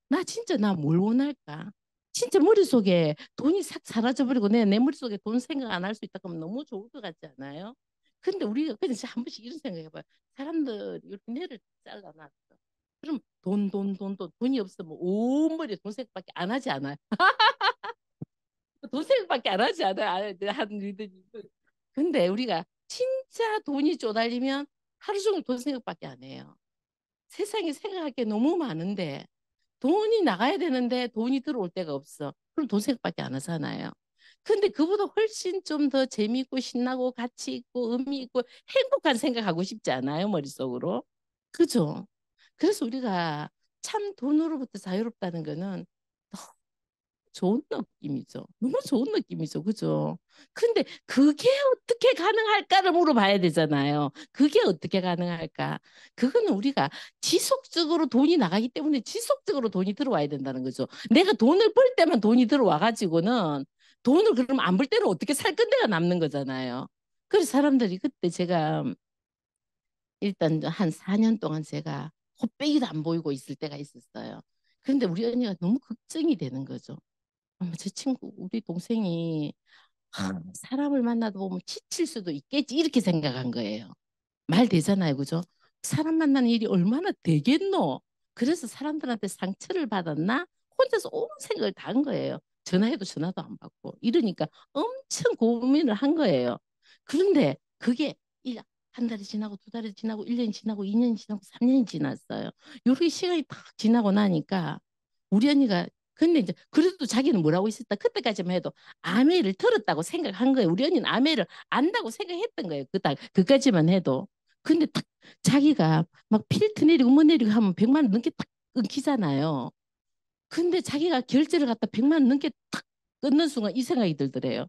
나 진짜 나 뭘 원할까? 진짜 머릿속에 돈이 싹 사라져버리고 내 머릿속에 돈 생각 안 할 수 있다 그러면 너무 좋을 것 같지 않아요? 근데 우리가 그냥 한 번씩 이런 생각해봐요. 사람들 이렇게 뇌를 잘라놨어. 그럼 돈이 없으면 온 머리에 돈 생각밖에 안 하지 않아요? 돈 생각밖에 안 하지 않아요? 하는 일들이. 근데 우리가 진짜 돈이 쪼달리면 하루 종일 돈 생각밖에 안 해요. 세상에 생각할 게 너무 많은데 돈이 나가야 되는데 돈이 들어올 데가 없어. 그럼 돈 생각밖에 안 하잖아요. 근데 그보다 훨씬 좀 더 재미있고 신나고 가치 있고 의미 있고 행복한 생각하고 싶지 않아요? 머릿속으로. 그죠? 그래서 우리가 참 돈으로부터 자유롭다는 거는 좋은 느낌이죠. 너무 좋은 느낌이죠. 그죠? 근데 그게 어떻게 가능할까를 물어봐야 되잖아요. 그게 어떻게 가능할까? 그거는 우리가 지속적으로 돈이 나가기 때문에 지속적으로 돈이 들어와야 된다는 거죠. 내가 돈을 벌 때만 돈이 들어와 가지고는 돈을 그럼 안 벌 때는 어떻게 살 건데가 남는 거잖아요. 그래서 사람들이 그때 제가 일단 한 4년 동안 제가 코빼기도 안 보이고 있을 때가 있었어요. 그런데 우리 언니가 너무 걱정이 되는 거죠. 제 친구, 우리 동생이 사람을 만나도 보면 지칠 수도 있겠지 이렇게 생각한 거예요. 말 되잖아요, 그죠? 사람 만나는 일이 얼마나 되겠노? 그래서 사람들한테 상처를 받았나? 혼자서 온 생각을 다 한 거예요. 전화해도 전화도 안 받고 이러니까 엄청 고민을 한 거예요. 그런데 그게 한 달이 지나고 두 달이 지나고 1년이 지나고 2년이 지나고 3년이 지났어요. 이렇게 시간이 딱 지나고 나니까 우리 언니가 근데 이제 그래도 자기는 뭐라고 있었다. 그때까지만 해도 아메를 들었다고 생각한 거예요. 우리 언니는 아메를 안다고 생각했던 거예요. 그까지만 해도. 근데 딱 자기가 막 필트 내리고 뭐 내리고 하면 100만 원 넘게 딱 끊기잖아요. 근데 자기가 결제를 갖다 100만 원 넘게 딱 끊는 순간 이 생각이 들더래요.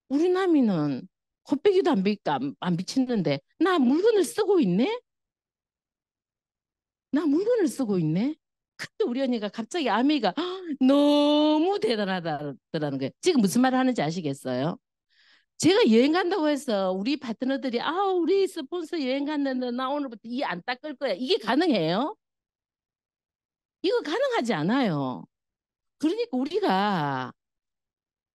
우리 남이는 곱빼기도 안 비치는데 나 물건을 쓰고 있네? 나 물건을 쓰고 있네? 근데 우리 언니가 갑자기 아미가 너무 대단하다라는 거예요. 지금 무슨 말을 하는지 아시겠어요? 제가 여행 간다고 해서 우리 파트너들이 우리 스폰서 여행 갔는데 나 오늘부터 이 안 닦을 거야. 이게 가능해요? 이거 가능하지 않아요. 그러니까 우리가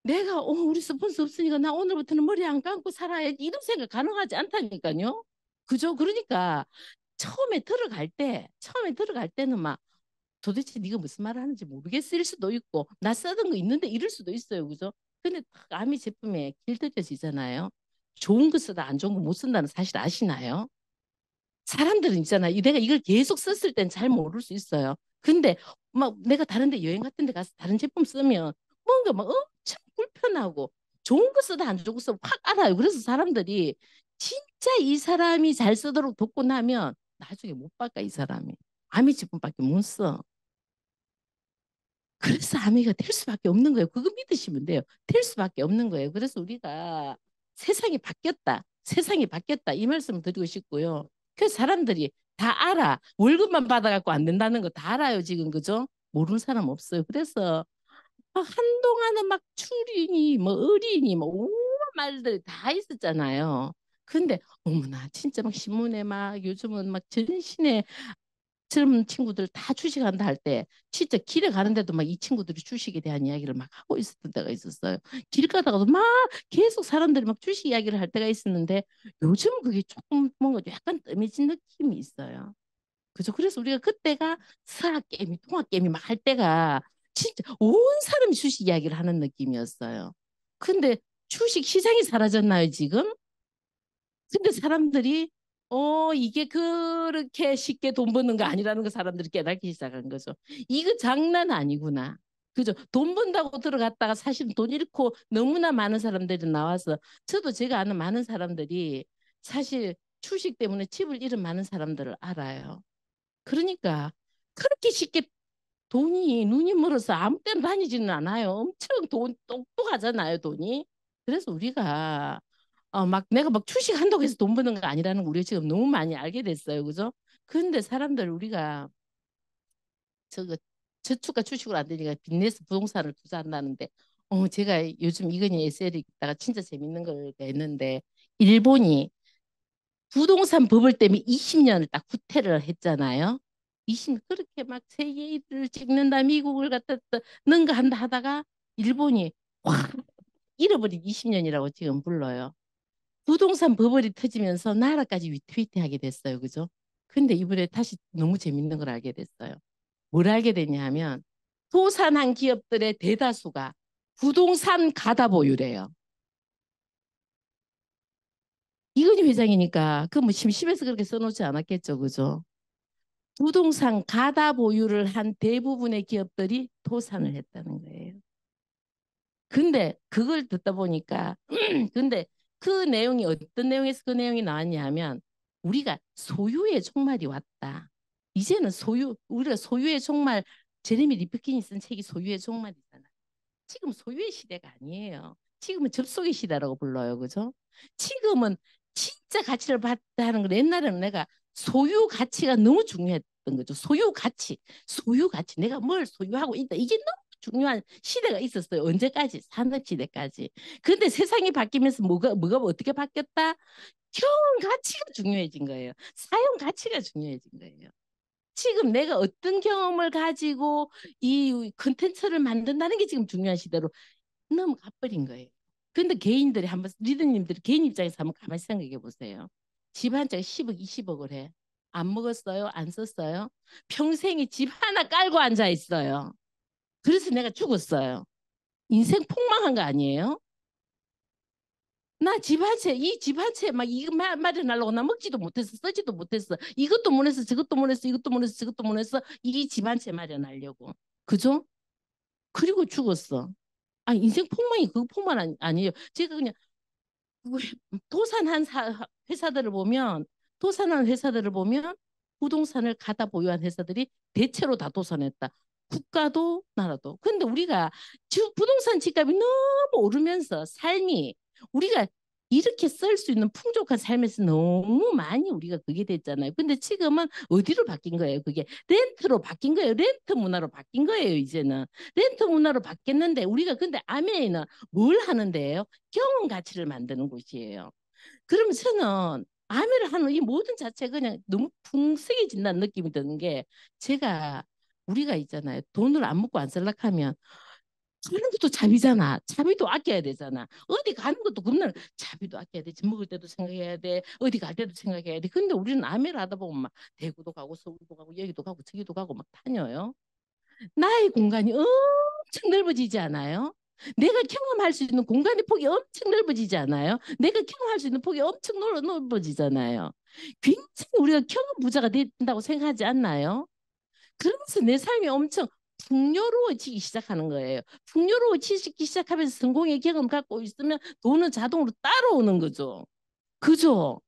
내가 우리 스폰서 없으니까 나 오늘부터는 머리 안 감고 살아야지 이런 생각 가능하지 않다니까요. 그죠? 그러니까 처음에 들어갈 때는 막 도대체 네가 무슨 말을 하는지 모르겠을 수도 있고 나 쓰던 거 있는데 이럴 수도 있어요. 그죠? 근데 딱 아미 제품에 길들여지잖아요. 좋은 거 쓰다 안 좋은 거 못 쓴다는 사실 아시나요? 사람들은 있잖아. 내가 이걸 계속 썼을 땐 잘 모를 수 있어요. 근데 막 내가 다른 데 여행 같은 데 가서 다른 제품 쓰면 뭔가 막 엄청 불편하고 좋은 거 쓰다 안 좋은 거 쓰면 확 알아요. 그래서 사람들이 진짜 이 사람이 잘 쓰도록 돕고 나면 나중에 못 바꿔 이 사람이. 아미 제품밖에 못 써. 그래서 아미가 될 수밖에 없는 거예요. 그거 믿으시면 돼요. 될 수밖에 없는 거예요. 그래서 우리가 세상이 바뀌었다. 세상이 바뀌었다. 이 말씀을 드리고 싶고요. 그래서 사람들이 다 알아. 월급만 받아갖고 안 된다는 거 다 알아요. 지금 그죠? 모르는 사람 없어요. 그래서 한동안은 막 추리니 뭐 어리니 뭐 온갖 말들 다 있었잖아요. 근데 어머나 진짜 막 신문에 막 요즘은 막 전신에 젊은 친구들 다 주식한다 할 때 진짜 길에 가는데도 막 이 친구들이 주식에 대한 이야기를 막 하고 있었던 때가 있었어요. 길 가다가도 막 계속 사람들이 막 주식 이야기를 할 때가 있었는데 요즘 그게 조금 뭔가 약간 뜸해진 느낌이 있어요. 그죠? 그래서 우리가 그때가 수학 게임이 통합 게임이 막 할 때가 진짜 온 사람이 주식 이야기를 하는 느낌이었어요. 근데 주식 시장이 사라졌나요, 지금? 근데 사람들이 이게 그렇게 쉽게 돈 버는 거 아니라는 거 사람들이 깨닫기 시작한 거죠. 이거 장난 아니구나. 그죠? 돈 번다고 들어갔다가 사실 돈 잃고 너무나 많은 사람들이 나와서 저도 제가 아는 많은 사람들이 사실 주식 때문에 집을 잃은 많은 사람들을 알아요. 그러니까 그렇게 쉽게 돈이 눈이 멀어서 아무 때나 다니지는 않아요. 엄청 똑똑하잖아요, 돈이. 그래서 우리가 막 내가 막 주식한다고 해서 돈 버는 거 아니라는 거 우리가 지금 너무 많이 알게 됐어요. 그죠? 근데 사람들 우리가 저거 저축과 주식을 안 되니까 빚내서 부동산을 투자한다는데 제가 요즘 이건희 에세이를 읽다가 진짜 재밌는 걸 했는데 일본이 부동산 버블 때문에 20년을 딱 후퇴를 했잖아요. 20년 그렇게 막 세계를 찍는다 미국을 갖다 는가 한다 하다가 일본이 확 잃어버린 20년이라고 지금 불러요. 부동산 버블이 터지면서 나라까지 위태위태하게 됐어요. 그죠? 근데 이번에 다시 너무 재밌는 걸 알게 됐어요. 뭘 알게 됐냐 하면 도산한 기업들의 대다수가 부동산 가다 보유래요. 이건희 회장이니까 그 뭐 심심해서 그렇게 써놓지 않았겠죠. 그죠? 부동산 가다 보유를 한 대부분의 기업들이 도산을 했다는 거예요. 근데 그걸 듣다 보니까 근데 그 내용이 어떤 내용에서 그 내용이 나왔냐 하면 우리가 소유의 종말이 왔다. 이제는 우리가 소유의 종말 제레미 리프킨이 쓴 책이 소유의 종말이잖아. 지금 소유의 시대가 아니에요. 지금은 접속의 시대라고 불러요. 그죠? 지금은 진짜 가치를 받다는 걸 옛날에는 내가 소유 가치가 너무 중요했던 거죠. 소유 가치, 소유 가치. 내가 뭘 소유하고 있다. 이게 너무 중요한 시대가 있었어요. 언제까지? 산업 시대까지. 근데 세상이 바뀌면서 뭐가 어떻게 바뀌었다? 경험 가치가 중요해진 거예요. 사용 가치가 중요해진 거예요. 지금 내가 어떤 경험을 가지고 이 컨텐츠를 만든다는 게 지금 중요한 시대로 넘어가 버린 거예요. 근데 개인들이 한번 리더님들이 개인 입장에서 한번 가만히 생각해 보세요. 집 한 채가 10억, 20억을 해. 안 먹었어요? 안 썼어요? 평생에 집 하나 깔고 앉아 있어요. 그래서 내가 죽었어요. 인생 폭망한 거 아니에요? 나 집 한 채, 이 집 한 채 막 이거 마련하려고 나 먹지도 못했어, 쓰지도 못했어. 이것도 못 했어, 저것도 못 했어, 이것도 못 했어, 저것도 못 했어. 이 집 한 채 마련하려고. 그죠? 그리고 죽었어. 아, 인생 폭망이 그 폭망 아니에요. 제가 그냥 도산한 회사들을 보면 도산한 회사들을 보면 부동산을 갖다 보유한 회사들이 대체로 다 도산했다. 국가도 나라도. 근데 우리가 부동산 집값이 너무 오르면서 삶이 우리가 이렇게 쓸 수 있는 풍족한 삶에서 너무 많이 우리가 그게 됐잖아요. 근데 지금은 어디로 바뀐 거예요? 그게 렌트로 바뀐 거예요. 렌트 문화로 바뀐 거예요, 이제는. 렌트 문화로 바뀌었는데 우리가 근데 아메이는 뭘 하는데요? 경험 가치를 만드는 곳이에요. 그러면 저는 아메를 하는 이 모든 자체가 그냥 너무 풍성해진다는 느낌이 드는 게 제가 우리가 있잖아요. 돈을 안 먹고 안 쓸락하면 그런 것도 자비잖아. 자비도 아껴야 되잖아. 어디 가는 것도 그날 자비도 아껴야 돼. 집 먹을 때도 생각해야 돼. 어디 갈 때도 생각해야 돼. 근데 우리는 아메를 하다 보면 막 대구도 가고 서울도 가고 여기도 가고 저기도 가고 막 다녀요. 나의 공간이 엄청 넓어지지 않아요? 내가 경험할 수 있는 공간의 폭이 엄청 넓어지지 않아요? 내가 경험할 수 있는 폭이 엄청 넓어지잖아요. 굉장히 우리가 경험 부자가 된다고 생각하지 않나요? 그러면서 내 삶이 엄청 풍요로워지기 시작하는 거예요. 풍요로워지기 시작하면서 성공의 경험 갖고 있으면 돈은 자동으로 따라오는 거죠. 그죠?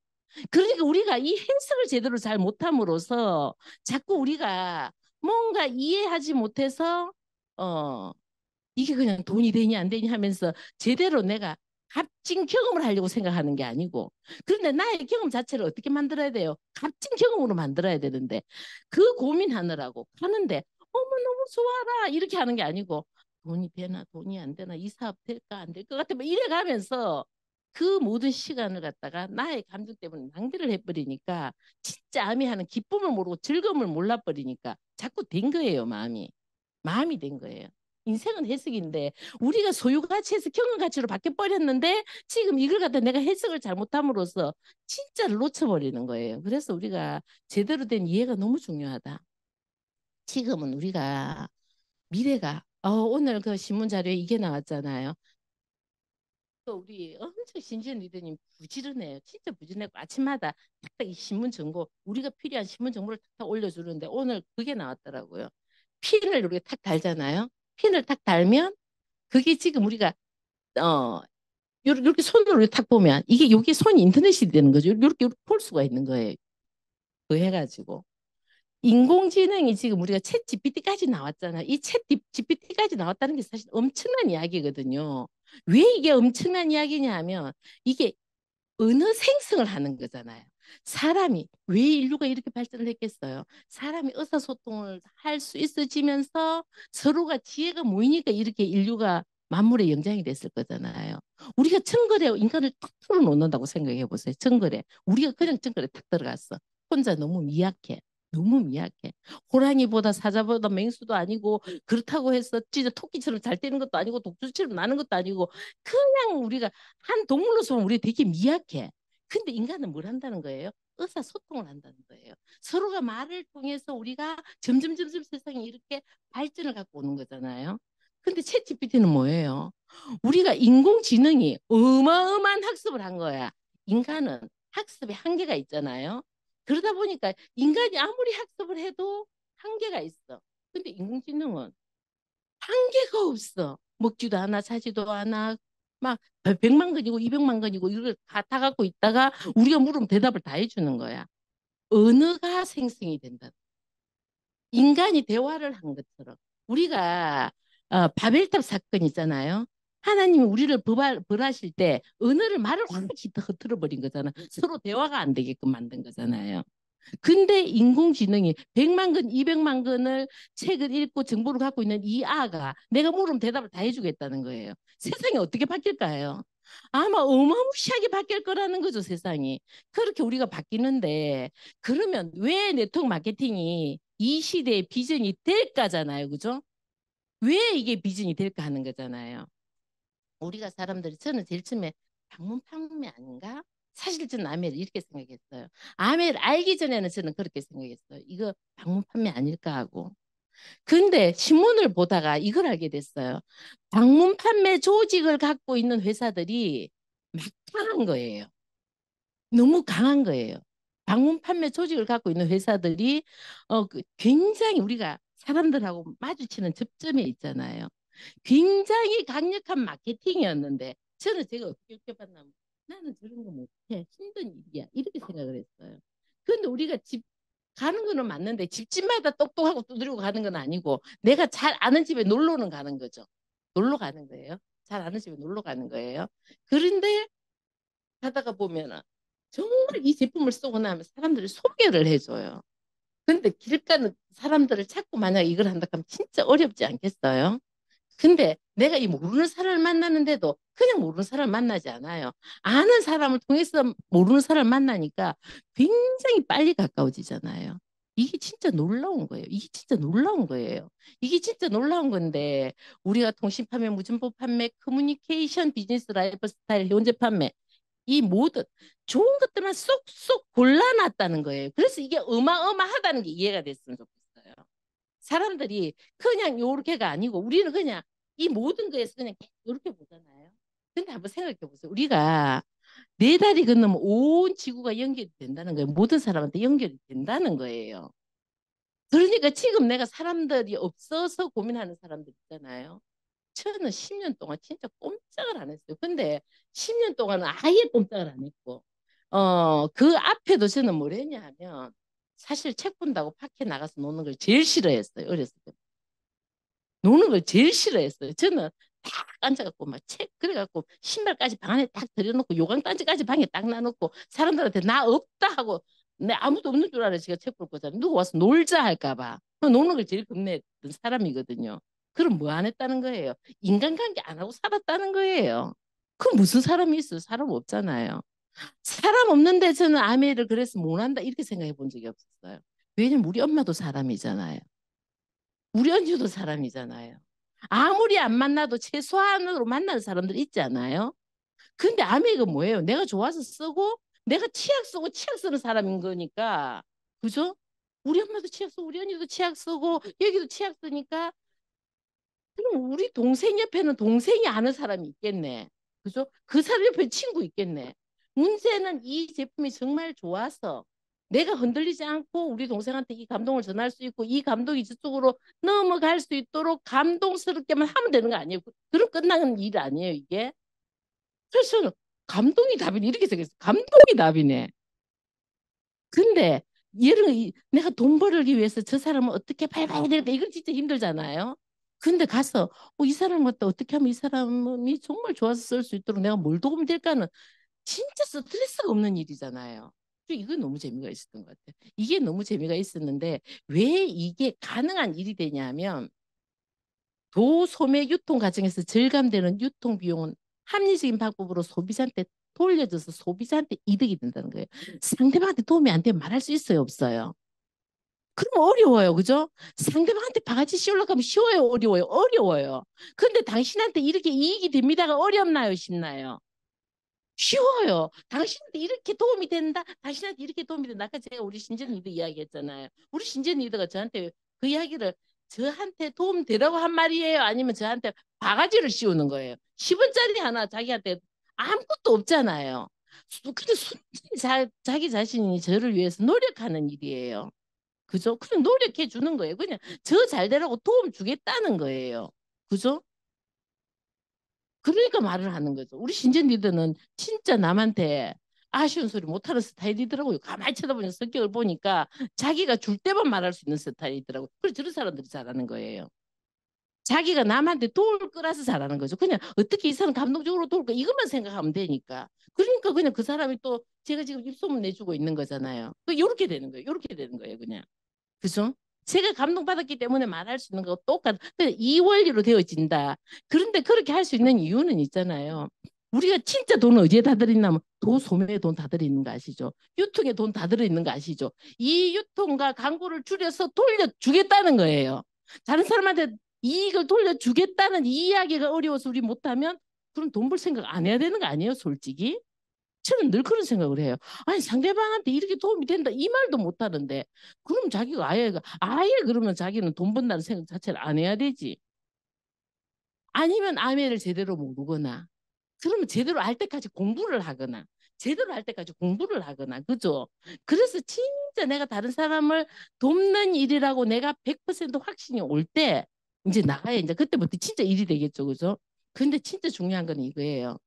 그러니까 우리가 이 해석을 제대로 잘 못함으로써 자꾸 우리가 뭔가 이해하지 못해서 어 이게 그냥 돈이 되니 안 되니 하면서 제대로 내가 값진 경험을 하려고 생각하는 게 아니고 그런데 나의 경험 자체를 어떻게 만들어야 돼요? 값진 경험으로 만들어야 되는데 그 고민하느라고 하는데 어머 너무 좋아라 이렇게 하는 게 아니고 돈이 되나 돈이 안 되나 이 사업 될까 안 될 것 같아 뭐 이래 가면서 그 모든 시간을 갖다가 나의 감정 때문에 낭비를 해버리니까 진짜 암이 하는 기쁨을 모르고 즐거움을 몰라버리니까 자꾸 된 거예요 마음이 된 거예요. 인생은 해석인데 우리가 소유 가치에서 경험 가치로 바뀌어 버렸는데 지금 이걸 갖다 내가 해석을 잘못함으로써 진짜를 놓쳐버리는 거예요. 그래서 우리가 제대로 된 이해가 너무 중요하다. 지금은 우리가 미래가 오늘 그 신문 자료에 이게 나왔잖아요. 또 우리 엄청 신지은 리더님 부지런해요. 진짜 부지런하고 아침마다 탁탁 이 신문 정보 우리가 필요한 신문 정보를 탁탁 올려주는데 오늘 그게 나왔더라고요. 핀을 우리가 탁 달잖아요. 핀을 탁 달면 그게 지금 우리가 어 이렇게 손으로 탁 보면 이게 여기 손이 인터넷이 되는 거죠. 이렇게 볼 수가 있는 거예요. 그 해가지고 인공지능이 지금 우리가 챗 GPT까지 나왔잖아요. 이 챗 GPT까지 나왔다는 게 사실 엄청난 이야기거든요. 왜 이게 엄청난 이야기냐 하면 이게 언어 생성을 하는 거잖아요. 사람이 왜 인류가 이렇게 발전을 했겠어요? 사람이 의사소통을 할 수 있어지면서 서로가 지혜가 모이니까 이렇게 인류가 만물의 영장이 됐을 거잖아요. 우리가 정글에 인간을 탁 풀어놓는다고 생각해 보세요. 정글에 우리가 그냥 정글에 탁 들어갔어. 혼자 너무 미약해. 너무 미약해. 호랑이보다 사자보다 맹수도 아니고 그렇다고 해서 진짜 토끼처럼 잘 뛰는 것도 아니고 독수리처럼 나는 것도 아니고 그냥 우리가 한 동물로서 보면 우리 되게 미약해. 근데 인간은 뭘 한다는 거예요? 의사소통을 한다는 거예요. 서로가 말을 통해서 우리가 점점 세상이 이렇게 발전을 갖고 오는 거잖아요. 근데 챗 GPT는 뭐예요? 우리가 인공지능이 어마어마한 학습을 한 거야. 인간은 학습에 한계가 있잖아요. 그러다 보니까 인간이 아무리 학습을 해도 한계가 있어. 근데 인공지능은 한계가 없어. 먹지도 않아, 사지도 않아. 막 100만 건이고 200만 건이고 이걸 다 갖고 있다가 우리가 물으면 대답을 다 해주는 거야. 언어가 생성이 된다. 인간이 대화를 한 것처럼. 우리가 바벨탑 사건 있잖아요. 하나님이 우리를 벌하실 때 언어를 말을 확 흐트러 버린 거잖아. 서로 대화가 안 되게끔 만든 거잖아요. 근데 인공지능이 100만 건, 200만 건을 책을 읽고 정보를 갖고 있는 이 아가 내가 물으면 대답을 다 해주겠다는 거예요. 세상이 어떻게 바뀔까요? 아마 어마무시하게 바뀔 거라는 거죠, 세상이. 그렇게 우리가 바뀌는데 그러면 왜 네트워크 마케팅이 이 시대의 비전이 될까잖아요, 그죠? 왜 이게 비전이 될까 하는 거잖아요. 우리가 사람들이 저는 제일 처음에 방문 판매 아닌가? 사실 저는 아메를 이렇게 생각했어요. 아메를 알기 전에는 저는 그렇게 생각했어요. 이거 방문 판매 아닐까 하고. 근데 신문을 보다가 이걸 알게 됐어요. 방문 판매 조직을 갖고 있는 회사들이 막강한 거예요. 너무 강한 거예요. 방문 판매 조직을 갖고 있는 회사들이 굉장히 우리가 사람들하고 마주치는 접점에 있잖아요. 굉장히 강력한 마케팅이었는데 저는 제가 어떻게 느껴봤냐면 나는 저런 거 못해. 힘든 일이야. 이렇게 생각을 했어요. 그런데 우리가 집 가는 거는 맞는데 집집마다 똑똑하고 두드리고 가는 건 아니고 내가 잘 아는 집에 놀러는 가는 거죠. 놀러 가는 거예요. 잘 아는 집에 놀러 가는 거예요. 그런데 가다가 보면은 정말 이 제품을 쓰고 나면 사람들이 소개를 해줘요. 근데 길 가는 사람들을 찾고 만약 이걸 한다 하면 진짜 어렵지 않겠어요? 근데 내가 이 모르는 사람을 만나는데도 그냥 모르는 사람을 만나지 않아요. 아는 사람을 통해서 모르는 사람을 만나니까 굉장히 빨리 가까워지잖아요. 이게 진짜 놀라운 거예요. 이게 진짜 놀라운 거예요. 이게 진짜 놀라운 건데 우리가 통신 판매, 무증보 판매, 커뮤니케이션, 비즈니스, 라이프 스타일, 현재 판매 이 모든 좋은 것들만 쏙쏙 골라놨다는 거예요. 그래서 이게 어마어마하다는 게 이해가 됐으면 좋겠어요. 사람들이 그냥 요렇게가 아니고 우리는 그냥 이 모든 거에서 그냥 이렇게 보잖아요. 근데 한번 생각해 보세요. 우리가 네 다리 건너면 온 지구가 연결이 된다는 거예요. 모든 사람한테 연결이 된다는 거예요. 그러니까 지금 내가 사람들이 없어서 고민하는 사람들 있잖아요. 저는 10년 동안 진짜 꼼짝을 안 했어요. 근데 10년 동안은 아예 꼼짝을 안 했고, 그 앞에도 저는 뭘 했냐 하면, 사실 책 본다고 밖에 나가서 노는 걸 제일 싫어했어요. 어렸을 때. 노는 걸 제일 싫어했어요. 저는 딱 앉아갖고 막 책 그래갖고 신발까지 방 안에 딱 들여놓고 요강 단지까지 방에 딱 놔놓고 사람들한테 나 없다 하고 내 아무도 없는 줄 알아 제가 책 볼 거잖아요. 누구 와서 놀자 할까 봐. 노는 걸 제일 겁내던 사람이거든요. 그럼 뭐 안 했다는 거예요? 인간관계 안 하고 살았다는 거예요. 그럼 무슨 사람이 있어요? 사람 없잖아요. 사람 없는데 저는 아메를 그래서 못한다 이렇게 생각해 본 적이 없었어요. 왜냐면 우리 엄마도 사람이잖아요. 우리 언니도 사람이잖아요. 아무리 안 만나도 최소한으로 만나는 사람들 있지 않아요? 근데 아메가 뭐예요? 내가 좋아서 쓰고 내가 치약 쓰고 치약 쓰는 사람인 거니까 그죠? 우리 엄마도 치약 쓰고 우리 언니도 치약 쓰고 여기도 치약 쓰니까 그럼 우리 동생 옆에는 동생이 아는 사람이 있겠네. 그죠? 그 사람 옆에 친구 있겠네. 문제는 이 제품이 정말 좋아서 내가 흔들리지 않고 우리 동생한테 이 감동을 전할 수 있고 이 감동이 저쪽으로 넘어갈 수 있도록 감동스럽게만 하면 되는 거 아니에요? 그럼 끝나는 일 아니에요, 이게? 그래서 저는 감동이 답이네. 이렇게 생각했어요. 감동이 답이네. 근데 내가 돈 벌기 위해서 저 사람을 어떻게 밟아야 될까? 이건 진짜 힘들잖아요. 근데 가서 이 사람한테 어떻게 하면 이 사람이 정말 좋아서 쓸 수 있도록 내가 뭘 도움이 될까는 진짜 스트레스가 없는 일이잖아요. 이거 너무 재미가 있었던 것 같아요. 이게 너무 재미가 있었는데 왜 이게 가능한 일이 되냐면 도소매 유통 과정에서 절감되는 유통 비용은 합리적인 방법으로 소비자한테 돌려줘서 소비자한테 이득이 된다는 거예요. 상대방한테 도움이 안 되면 말할 수 있어요, 없어요? 그럼 어려워요, 그죠? 상대방한테 바가지 씌우려고 하면 쉬워요, 어려워요, 어려워요. 근데 당신한테 이렇게 이익이 됩니다가 어렵나요, 쉽나요? 쉬워요. 당신한테 이렇게 도움이 된다. 당신한테 이렇게 도움이 된다. 아까 제가 우리 신전 리더 이야기했잖아요. 우리 신전 리더가 저한테 그 이야기를 저한테 도움 되라고 한 말이에요? 아니면 저한테 바가지를 씌우는 거예요? 10원짜리 하나 자기한테 아무것도 없잖아요. 근데 순전히 자기 자신이 저를 위해서 노력하는 일이에요. 그죠? 그냥 노력해 주는 거예요. 그냥 저 잘 되라고 도움 주겠다는 거예요. 그죠? 그러니까 말을 하는 거죠. 우리 신전 리더는 진짜 남한테 아쉬운 소리 못하는 스타일이더라고요. 가만히 쳐다보는 성격을 보니까 자기가 줄 때만 말할 수 있는 스타일이더라고요. 그래서 저런 사람들이 잘하는 거예요. 자기가 남한테 도울 거라서 잘하는 거죠. 그냥 어떻게 이 사람 감동적으로 도울까 이것만 생각하면 되니까. 그러니까 그냥 그 사람이 또 제가 지금 입소문 내주고 있는 거잖아요. 이렇게 되는 거예요. 이렇게 되는 거예요. 그냥. 그죠? 제가 감동받았기 때문에 말할 수 있는 거 똑같. 그냥 이 원리로 되어진다. 그런데 그렇게 할 수 있는 이유는 있잖아요. 우리가 진짜 돈을 어디에 다 들이냐면 도소매에 돈 다 들이는 거 아시죠? 유통에 돈 다 들이는 거 아시죠? 이 유통과 광고를 줄여서 돌려주겠다는 거예요. 다른 사람한테 이익을 돌려주겠다는 이 이야기가 어려워서 우리 못하면 그럼 돈 벌 생각 안 해야 되는 거 아니에요, 솔직히? 저는 늘 그런 생각을 해요. 아니 상대방한테 이렇게 도움이 된다 이 말도 못 하는데 그럼 자기가 아예 그러면 자기는 돈 번다는 생각 자체를 안 해야 되지. 아니면 아메를 제대로 모르거나 그러면 제대로 알 때까지 공부를 하거나 제대로 할 때까지 공부를 하거나 그죠? 그래서 진짜 내가 다른 사람을 돕는 일이라고 내가 100% 확신이 올 때 이제 나가야 이제 그때부터 진짜 일이 되겠죠, 그죠? 근데 진짜 중요한 건 이거예요.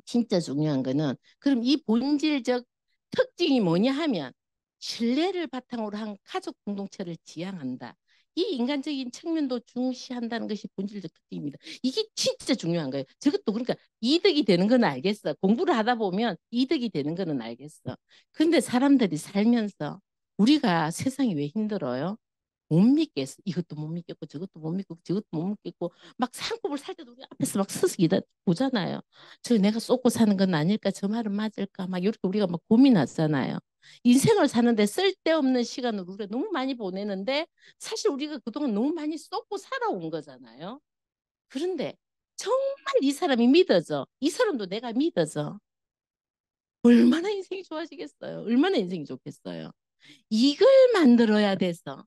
진짜 중요한 거는 그럼 이 본질적 특징이 뭐냐 하면 신뢰를 바탕으로 한 가족 공동체를 지향한다. 이 인간적인 측면도 중시한다는 것이 본질적 특징입니다. 이게 진짜 중요한 거예요. 저것도 그러니까 이득이 되는 건 알겠어. 공부를 하다 보면 이득이 되는 거는 알겠어. 근데 사람들이 살면서 우리가 세상이 왜 힘들어요? 못 믿겠어. 이것도 못 믿겠고 저것도 못 믿고 저것도 못 믿겠고 막 산골을 살 때도 우리 앞에서 막 서서 기다 보잖아요. 저 내가 쏟고 사는 건 아닐까? 저 말은 맞을까? 막 이렇게 우리가 막 고민하잖아요. 인생을 사는데 쓸데없는 시간을 우리가 너무 많이 보내는데 사실 우리가 그동안 너무 많이 쏟고 살아온 거잖아요. 그런데 정말 이 사람이 믿어져. 이 사람도 내가 믿어져. 얼마나 인생이 좋아지겠어요. 얼마나 인생이 좋겠어요. 이걸 만들어야 돼서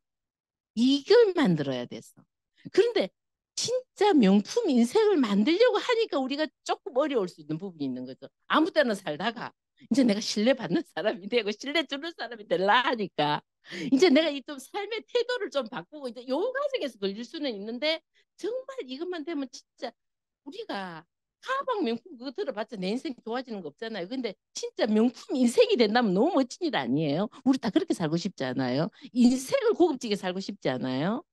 이걸 만들어야 됐어. 그런데 진짜 명품 인생을 만들려고 하니까 우리가 조금 어려울 수 있는 부분이 있는 거죠. 아무 때나 살다가 이제 내가 신뢰받는 사람이 되고 신뢰 주는 사람이 되려 하니까 이제 내가 이 좀 삶의 태도를 좀 바꾸고 이제 요 과정에서 걸릴 수는 있는데 정말 이것만 되면 진짜 우리가 가방 명품 그거 들어봤자 내 인생 좋아지는 거 없잖아요. 근데 진짜 명품 인생이 된다면 너무 멋진 일 아니에요? 우리 다 그렇게 살고 싶지 않아요? 인생을 고급지게 살고 싶지 않아요?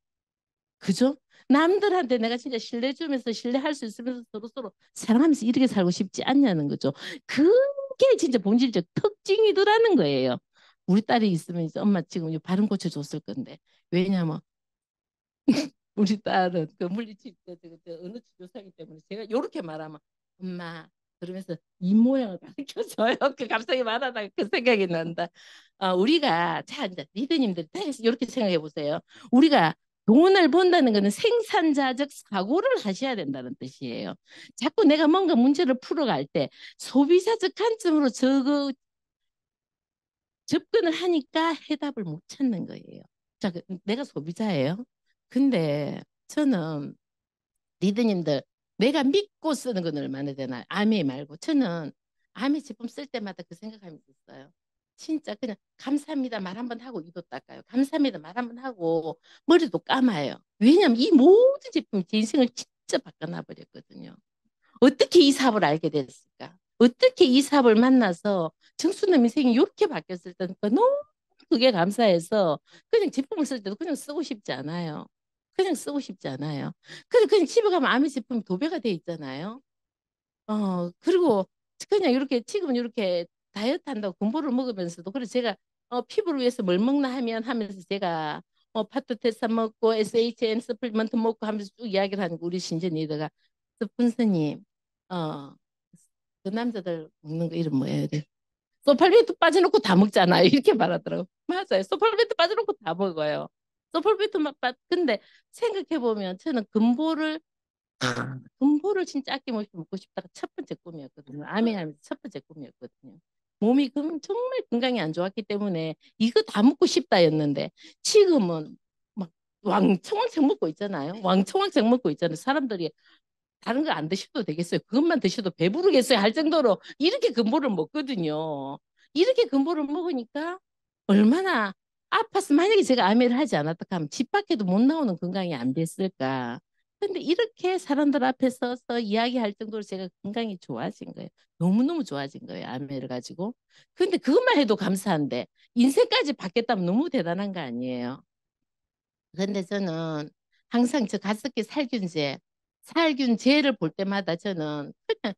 그죠? 남들한테 내가 진짜 신뢰 주면서 신뢰할 수 있으면서 서로 사랑하면서 이렇게 살고 싶지 않냐는 거죠. 그게 진짜 본질적 특징이더라는 거예요. 우리 딸이 있으면 이제 엄마 지금 발음 고쳐줬을 건데. 왜냐면 우리 딸은 그 물리치료 어느 치료사기 때문에 제가 이렇게 말하면 엄마 그러면서 이 모양을 가르쳐줘요. 그 갑자기 말하다가 그 생각이 난다. 우리가 자 이제 리더님들 다 이렇게 생각해 보세요. 우리가 돈을 번다는 것은 생산자적 사고를 하셔야 된다는 뜻이에요. 자꾸 내가 뭔가 문제를 풀어갈 때 소비자적 관점으로 접근을 하니까 해답을 못 찾는 거예요. 자, 내가 소비자예요. 근데 저는 리더님들 내가 믿고 쓰는 건 얼마나 되나 아미 말고 저는 아미 제품 쓸 때마다 그 생각하면서 있어요. 진짜 그냥 감사합니다 말 한번 하고 이도 닦아요. 감사합니다 말 한번 하고 머리도 감아요. 왜냐하면 이 모든 제품이 제 인생을 진짜 바꿔놔 버렸거든요. 어떻게 이 사업을 알게 됐을까? 어떻게 이 사업을 만나서 정수남 인생이 이렇게 바뀌었을 때 너무 그게 감사해서 그냥 제품을 쓸 때도 그냥 쓰고 싶지 않아요. 그냥 쓰고 싶지 않아요. 그냥 집에 가면 아미 제품이 도배가 돼 있잖아요. 그리고 그냥 이렇게 지금 이렇게 다이어트 한다고 군보를 먹으면서도 그래서 제가 피부를 위해서 뭘 먹나 하면 하면서 제가 파토테사 먹고 SHN 서플리먼트 먹고 하면서 쭉 이야기를 하는 거 우리 신전 리더가 스폰서님 그 남자들 먹는 거 이름 뭐예요? 소팔메이트 빠져놓고 다 먹잖아요. 이렇게 말하더라고. 맞아요. 소팔메이트 빠져놓고 다 먹어요. 소팔메이트 근데 생각해보면 저는 근보를 진짜 아낌없이 먹고 싶다가 첫 번째 꿈이었거든요. 아메하면서 첫 번째 꿈이었거든요. 몸이 정말 건강이 안 좋았기 때문에 이거 다 먹고 싶다였는데 지금은 막 왕청왕청 먹고 있잖아요. 왕청왕청 먹고 있잖아요. 사람들이 다른 거 안 드셔도 되겠어요. 그것만 드셔도 배부르겠어요. 할 정도로 이렇게 근보를 먹거든요. 이렇게 근보를 먹으니까 얼마나 아파서 만약에 제가 아메를 하지 않았다 하면 집 밖에도 못 나오는 건강이 안 됐을까. 근데 이렇게 사람들 앞에 서서 이야기할 정도로 제가 건강이 좋아진 거예요. 너무너무 좋아진 거예요. 아메를 가지고. 근데 그것만 해도 감사한데 인생까지 바뀌었다면 너무 대단한 거 아니에요. 근데 저는 항상 저 가습기 살균제를 볼 때마다 저는 그냥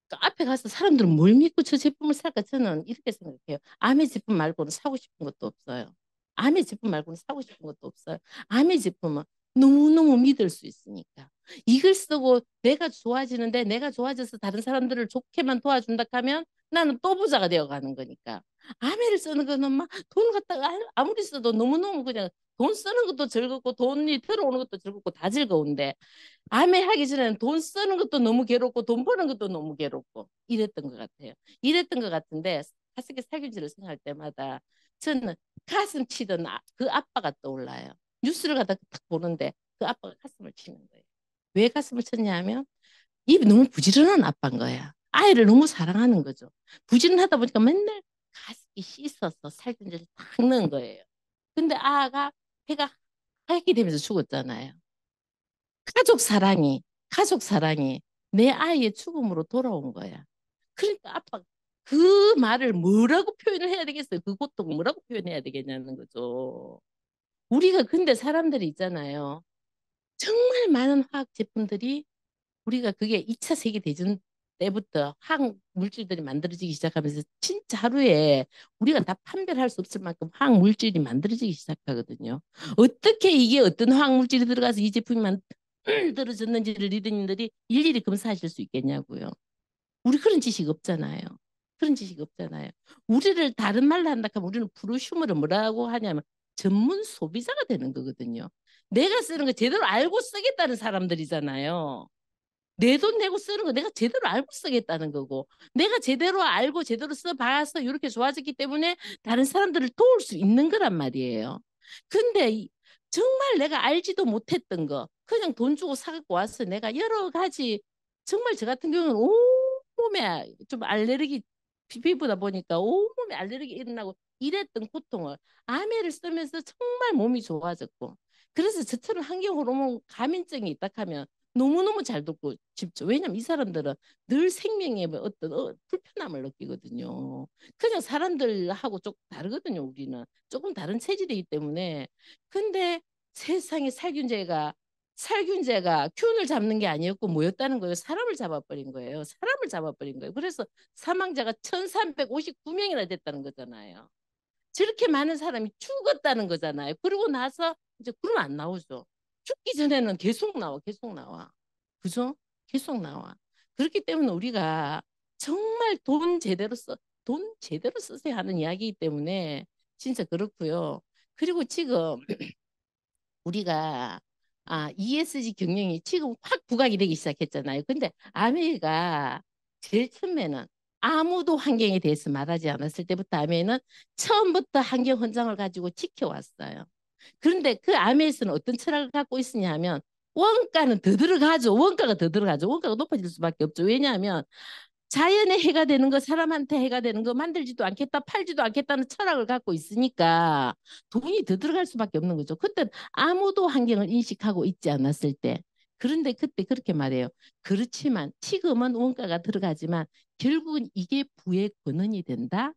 그 앞에 가서 사람들은 뭘 믿고 저 제품을 살까 저는 이렇게 생각해요. 아메 제품 말고는 사고 싶은 것도 없어요. 아메 제품 말고는 사고 싶은 것도 없어요. 아메 제품은 너무너무 믿을 수 있으니까. 이걸 쓰고 내가 좋아지는데 내가 좋아져서 다른 사람들을 좋게만 도와준다 하면 나는 또 부자가 되어 가는 거니까. 아메를 쓰는 거는 막 돈 갖다가 아무리 써도 너무너무 그냥 돈 쓰는 것도 즐겁고 돈이 들어오는 것도 즐겁고 다 즐거운데 아메 하기 전에는 돈 쓰는 것도 너무 괴롭고 돈 버는 것도 너무 괴롭고 이랬던 것 같아요. 이랬던 것 같은데 가습기 살균제를 생각할 때마다 저는 가슴 치던 그 아빠가 떠올라요. 뉴스를 갖다 딱 보는데 그 아빠가 가슴을 치는 거예요. 왜 가슴을 쳤냐 하면 입이 너무 부지런한 아빠인 거야. 아이를 너무 사랑하는 거죠. 부지런하다 보니까 맨날 가습기 씻어서 살균제를 딱 넣은 거예요. 근데 아가 해가 하얗게 되면서 죽었잖아요. 가족 사랑이, 가족 사랑이 내 아이의 죽음으로 돌아온 거야. 그러니까 아빠 그 말을 뭐라고 표현을 해야 되겠어요? 그 고통을 뭐라고 표현해야 되겠냐는 거죠. 우리가 근데 사람들이 있잖아요. 정말 많은 화학 제품들이 우리가 그게 2차 세계대전 때부터 화학 물질들이 만들어지기 시작하면서 진짜 하루에 우리가 다 판별할 수 없을 만큼 화학 물질이 만들어지기 시작하거든요. 어떻게 이게 어떤 화학 물질이 들어가서 이 제품이 만들어졌는지를 리더님들이 일일이 검사하실 수 있겠냐고요. 우리 그런 지식 없잖아요. 그런 지식 없잖아요. 우리를 다른 말로 한다 하면 우리는 프로슈머를 뭐라고 하냐면 전문 소비자가 되는 거거든요. 내가 쓰는 거 제대로 알고 쓰겠다는 사람들이잖아요. 내 돈 내고 쓰는 거 내가 제대로 알고 쓰겠다는 거고 내가 제대로 알고 제대로 써봐서 이렇게 좋아졌기 때문에 다른 사람들을 도울 수 있는 거란 말이에요. 근데 정말 내가 알지도 못했던 거 그냥 돈 주고 사갖고 와서 내가 여러 가지 정말 저 같은 경우는 온몸에 좀 알레르기 피부다 보니까 온몸에 알레르기 일어나고 이랬던 고통을 아메를 쓰면서 정말 몸이 좋아졌고 그래서 저처럼 환경 호르몬 감인증이 있다 하면 너무너무 잘 돕고 싶죠. 왜냐면 이 사람들은 늘 생명에 뭐 어떤 불편함을 느끼거든요. 그냥 사람들하고 조금 다르거든요. 우리는 조금 다른 체질이기 때문에. 근데 세상에 살균제가 균을 잡는 게 아니었고 뭐였다는 거예요. 사람을 잡아버린 거예요. 사람을 잡아버린 거예요. 그래서 사망자가 1359명이나 됐다는 거잖아요. 저렇게 많은 사람이 죽었다는 거잖아요. 그러고 나서 이제 그러면 안 나오죠. 죽기 전에는 계속 나와, 계속 나와. 그죠? 계속 나와. 그렇기 때문에 우리가 정말 돈 제대로 쓰세요 하는 이야기이기 때문에 진짜 그렇고요. 그리고 지금 우리가 ESG 경영이 지금 확 부각이 되기 시작했잖아요. 근데 아메리가 제일 처음에는 아무도 환경에 대해서 말하지 않았을 때부터 아메는 처음부터 환경 헌장을 가지고 지켜왔어요. 그런데 그 아메에서는 어떤 철학을 갖고 있으냐 하면 원가는 더 들어가죠. 원가가 더 들어가죠. 원가가 높아질 수밖에 없죠. 왜냐하면 자연에 해가 되는 거, 사람한테 해가 되는 거 만들지도 않겠다, 팔지도 않겠다는 철학을 갖고 있으니까 돈이 더 들어갈 수밖에 없는 거죠. 그때 아무도 환경을 인식하고 있지 않았을 때. 그런데 그때 그렇게 말해요. 그렇지만 지금은 원가가 들어가지만 결국은 이게 부의 근원이 된다.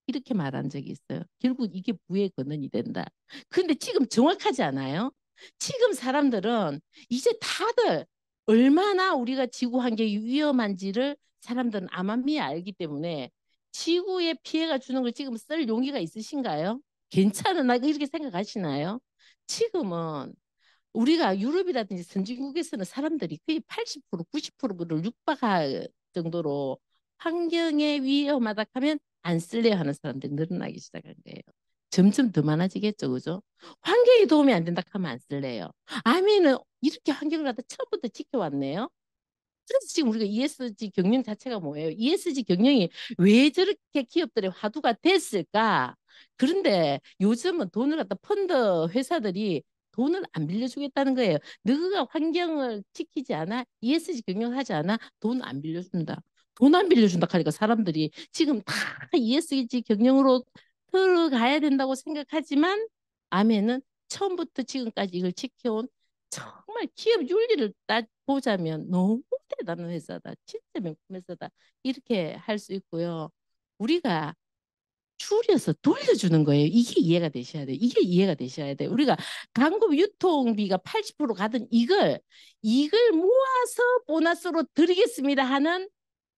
이렇게 말한 적이 있어요. 결국 이게 부의 근원이 된다. 근데 지금 정확하지 않아요? 지금 사람들은 이제 다들 얼마나 우리가 지구 환경이 위험한지를 사람들은 암암리에 알기 때문에 지구에 피해가 주는 걸 지금 쓸 용의가 있으신가요? 괜찮으나 이렇게 생각하시나요? 지금은 우리가 유럽이라든지 선진국에서는 사람들이 거의 80% 90%를 육박할 정도로 환경에 위험하다 하면 안 쓸래야 하는 사람들이 늘어나기 시작한 거예요. 점점 더 많아지겠죠, 그죠? 환경에 도움이 안 된다 하면 안 쓸래요. 아미는 이렇게 환경을 갖다 처음부터 지켜왔네요. 그래서 지금 우리가 ESG 경영 자체가 뭐예요? ESG 경영이 왜 저렇게 기업들의 화두가 됐을까? 그런데 요즘은 돈을 갖다 펀드 회사들이 돈을 안 빌려주겠다는 거예요. 너가 환경을 지키지 않아? ESG 경영하지 않아? 돈 안 빌려준다. 돈 안 빌려준다 하니까 사람들이 지금 다 ESG 경영으로 들어가야 된다고 생각하지만 아멘은 처음부터 지금까지 이걸 지켜온 정말 기업 윤리를 보자면 너무 대단한 회사다. 진짜 명품 회사다. 이렇게 할 수 있고요. 우리가 줄여서 돌려주는 거예요. 이게 이해가 되셔야 돼요. 이게 이해가 되셔야 돼요. 우리가 광고 유통비가 80% 가던 이걸 모아서 보너스로 드리겠습니다 하는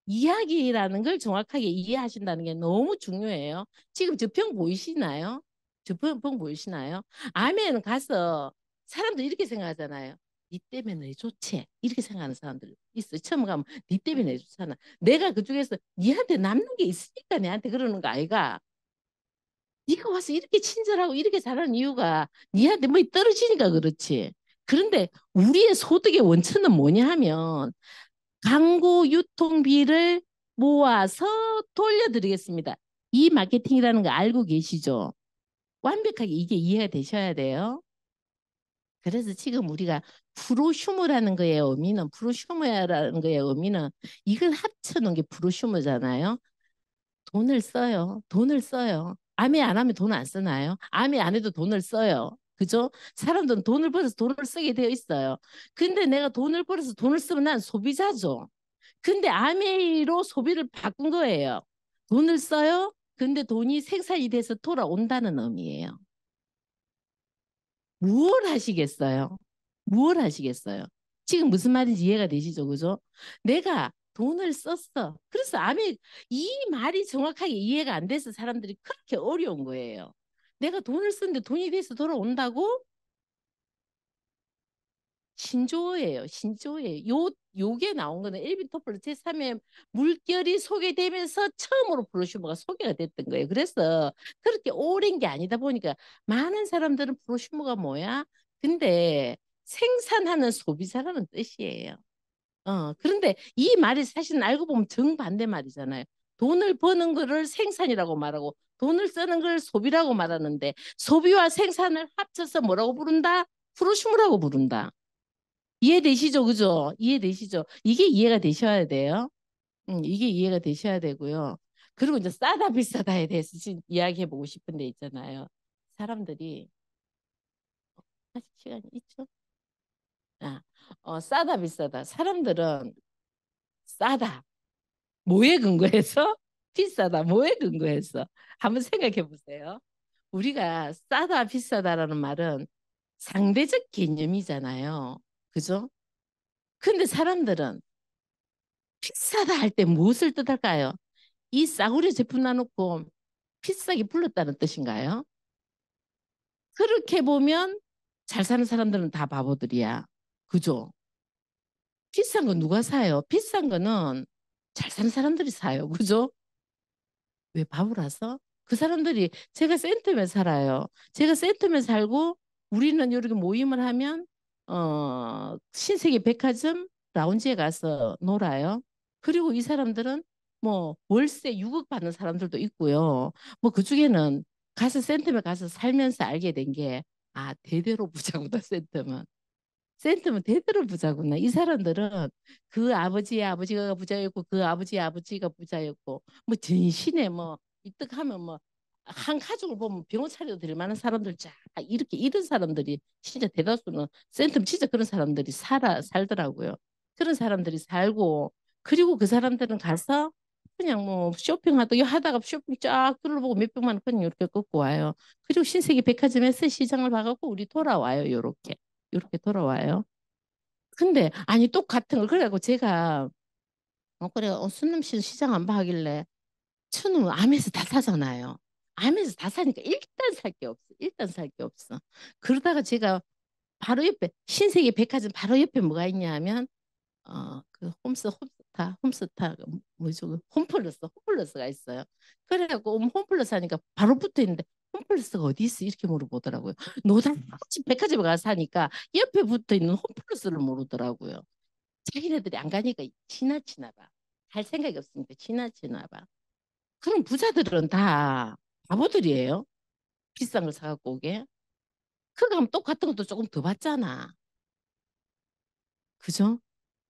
이야기라는 걸 정확하게 이해하신다는 게 너무 중요해요. 지금 저 병 보이시나요? 병 보이시나요? 암에는 가서 사람들 이렇게 생각하잖아요. 니 때문에 내 좋지. 이렇게 생각하는 사람들 있어요. 처음 가면 니 때문에 내 좋잖아. 내가 그중에서 니한테 남는 게 있으니까 내한테 그러는 거 아이가? 네가 와서 이렇게 친절하고 이렇게 잘하는 이유가 니한테 뭐 떨어지니까 그렇지. 그런데 우리의 소득의 원천은 뭐냐 하면 광고 유통비를 모아서 돌려드리겠습니다. 이 마케팅이라는 거 알고 계시죠? 완벽하게 이게 이해가 되셔야 돼요. 그래서 지금 우리가 프로슈머라는 거의 의미는 프로슈머라는 거의 의미는 이걸 합쳐놓은 게 프로슈머잖아요. 돈을 써요. 돈을 써요. 아메 안 하면 돈 안 쓰나요? 아메 안 해도 돈을 써요. 그죠? 사람들은 돈을 벌어서 돈을 쓰게 되어 있어요. 근데 내가 돈을 벌어서 돈을 쓰면 난 소비자죠. 근데 아메이로 소비를 바꾼 거예요. 돈을 써요. 근데 돈이 생산이 돼서 돌아온다는 의미예요. 무엇 하시겠어요? 무엇 하시겠어요? 지금 무슨 말인지 이해가 되시죠? 그죠? 내가 돈을 썼어. 그래서 이 말이 정확하게 이해가 안 돼서 사람들이 그렇게 어려운 거예요. 내가 돈을 썼는데 돈이 돼서 돌아온다고? 신조어예요. 신조어예요. 요게 나온 거는 엘빈 토플러 제3의 물결이 소개되면서 처음으로 프로슈머가 소개가 됐던 거예요. 그래서 그렇게 오랜 게 아니다 보니까 많은 사람들은 프로슈머가 뭐야? 근데 생산하는 소비자라는 뜻이에요. 그런데 이 말이 사실은 알고 보면 정반대 말이잖아요. 돈을 버는 거를 생산이라고 말하고 돈을 쓰는 걸 소비라고 말하는데 소비와 생산을 합쳐서 뭐라고 부른다? 프로슈머라고 부른다. 이해되시죠? 그죠? 이해되시죠? 이게 이해가 되셔야 돼요. 이게 이해가 되셔야 되고요. 그리고 이제 싸다 비싸다에 대해서 지금 이야기해 보고 싶은 데 있잖아요. 사람들이 아직 시간이 있죠? 아, 싸다 비싸다. 사람들은 싸다. 뭐에 근거해서? 비싸다. 뭐에 근거해서? 한번 생각해 보세요. 우리가 싸다 비싸다라는 말은 상대적 개념이잖아요. 그죠? 근데 사람들은 비싸다 할 때 무엇을 뜻할까요? 이 싸구려 제품 놔놓고 비싸게 불렀다는 뜻인가요? 그렇게 보면 잘 사는 사람들은 다 바보들이야. 그죠? 비싼 거 누가 사요? 비싼 거는 잘 사는 사람들이 사요. 그죠? 왜 바보라서? 그 사람들이 제가 센터에 살아요. 제가 센터에 살고 우리는 이렇게 모임을 하면 신세계 백화점 라운지에 가서 놀아요. 그리고 이 사람들은 뭐 월세 6억 받는 사람들도 있고요. 뭐 그중에는 가서 센터에 가서 살면서 알게 된 게 대대로 부자구나 센터면. 센터면 대대로 부자구나. 이 사람들은 그 아버지의 아버지가 부자였고 그 아버지의 아버지가 부자였고 뭐 전신에 뭐 이뜩하면 뭐 한 가족을 보면 병원 차려도 될 만한 사람들 쫙 이렇게 이런 사람들이 진짜 대다수는 센터 진짜 그런 사람들이 살더라고요. 그런 사람들이 살고 그리고 그 사람들은 가서 그냥 뭐 쇼핑하다가 쇼핑 쫙 둘러보고 몇백만 원 그냥 이렇게 걷고 와요. 그리고 신세계 백화점에서 시장을 봐갖고 우리 돌아와요. 요렇게 돌아와요. 근데 아니 똑같은 걸 그래갖고 제가 그래 순놈 씨는 시장 안 봐 하길래 저는 암에서 다 사잖아요. 암에서 다 사니까 일단 살 게 없어. 일단 살 게 없어. 그러다가 제가 바로 옆에 신세계 백화점 바로 옆에 뭐가 있냐 하면 그 홈스타 뭐죠? 홈플러스가 있어요. 그래갖고 홈플러스 하니까 바로 붙어 있는데 홈플러스가 어디 있어? 이렇게 물어보더라고요. 노다지 백화점에 가서 사니까 옆에 붙어 있는 홈플러스를 모르더라고요. 자기네들이 안 가니까 지나치나 봐. 할 생각이 없으니까 지나치나 봐. 그럼 부자들은 다 바보들이에요. 비싼 걸 사갖고 오게. 그거 하면 똑같은 것도 조금 더 받잖아. 그죠?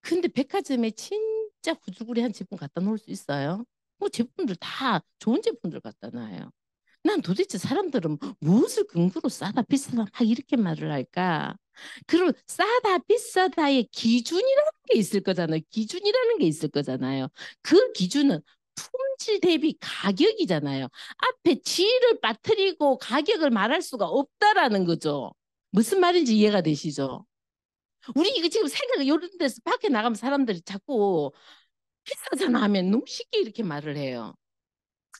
근데 백화점에 진짜 후줄구리한 제품 갖다 놓을 수 있어요? 뭐 제품들 다 좋은 제품들 갖다 놔요. 난 도대체 사람들은 무엇을 근거로 싸다 비싸다 막 이렇게 말을 할까? 그럼 싸다 비싸다의 기준이라는 게 있을 거잖아요. 기준이라는 게 있을 거잖아요. 그 기준은 질 대비 가격이잖아요. 앞에 질을 빠뜨리고 가격을 말할 수가 없다라는 거죠. 무슨 말인지 이해가 되시죠? 우리 이거 지금 생각 이런 데서 밖에 나가면 사람들이 자꾸 비싸잖아 하면 너무 쉽게 이렇게 말을 해요.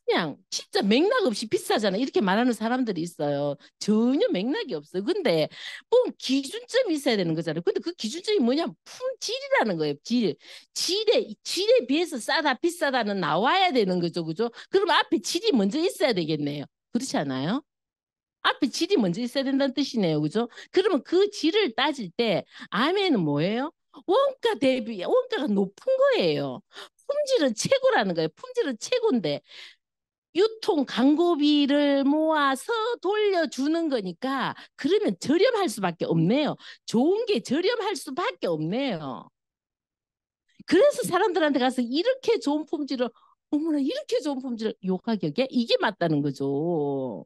그냥 진짜 맥락 없이 비싸잖아 이렇게 말하는 사람들이 있어요. 전혀 맥락이 없어요. 근데 뭐 기준점이 있어야 되는 거잖아요. 근데 그 기준점이 뭐냐? 품질이라는 거예요. 질에 비해서 싸다 비싸다는 나와야 되는 거죠. 그죠? 그럼 앞에 질이 먼저 있어야 되겠네요. 그렇지 않아요? 앞에 질이 먼저 있어야 된다는 뜻이네요. 그죠? 그러면 그 질을 따질 때 아메는 뭐예요? 원가 대비 원가가 높은 거예요. 품질은 최고라는 거예요. 품질은 최고인데 유통 광고비를 모아서 돌려주는 거니까 그러면 저렴할 수밖에 없네요. 좋은 게 저렴할 수밖에 없네요. 그래서 사람들한테 가서 이렇게 좋은 품질을 어머나 이렇게 좋은 품질을 요 가격에 이게 맞다는 거죠.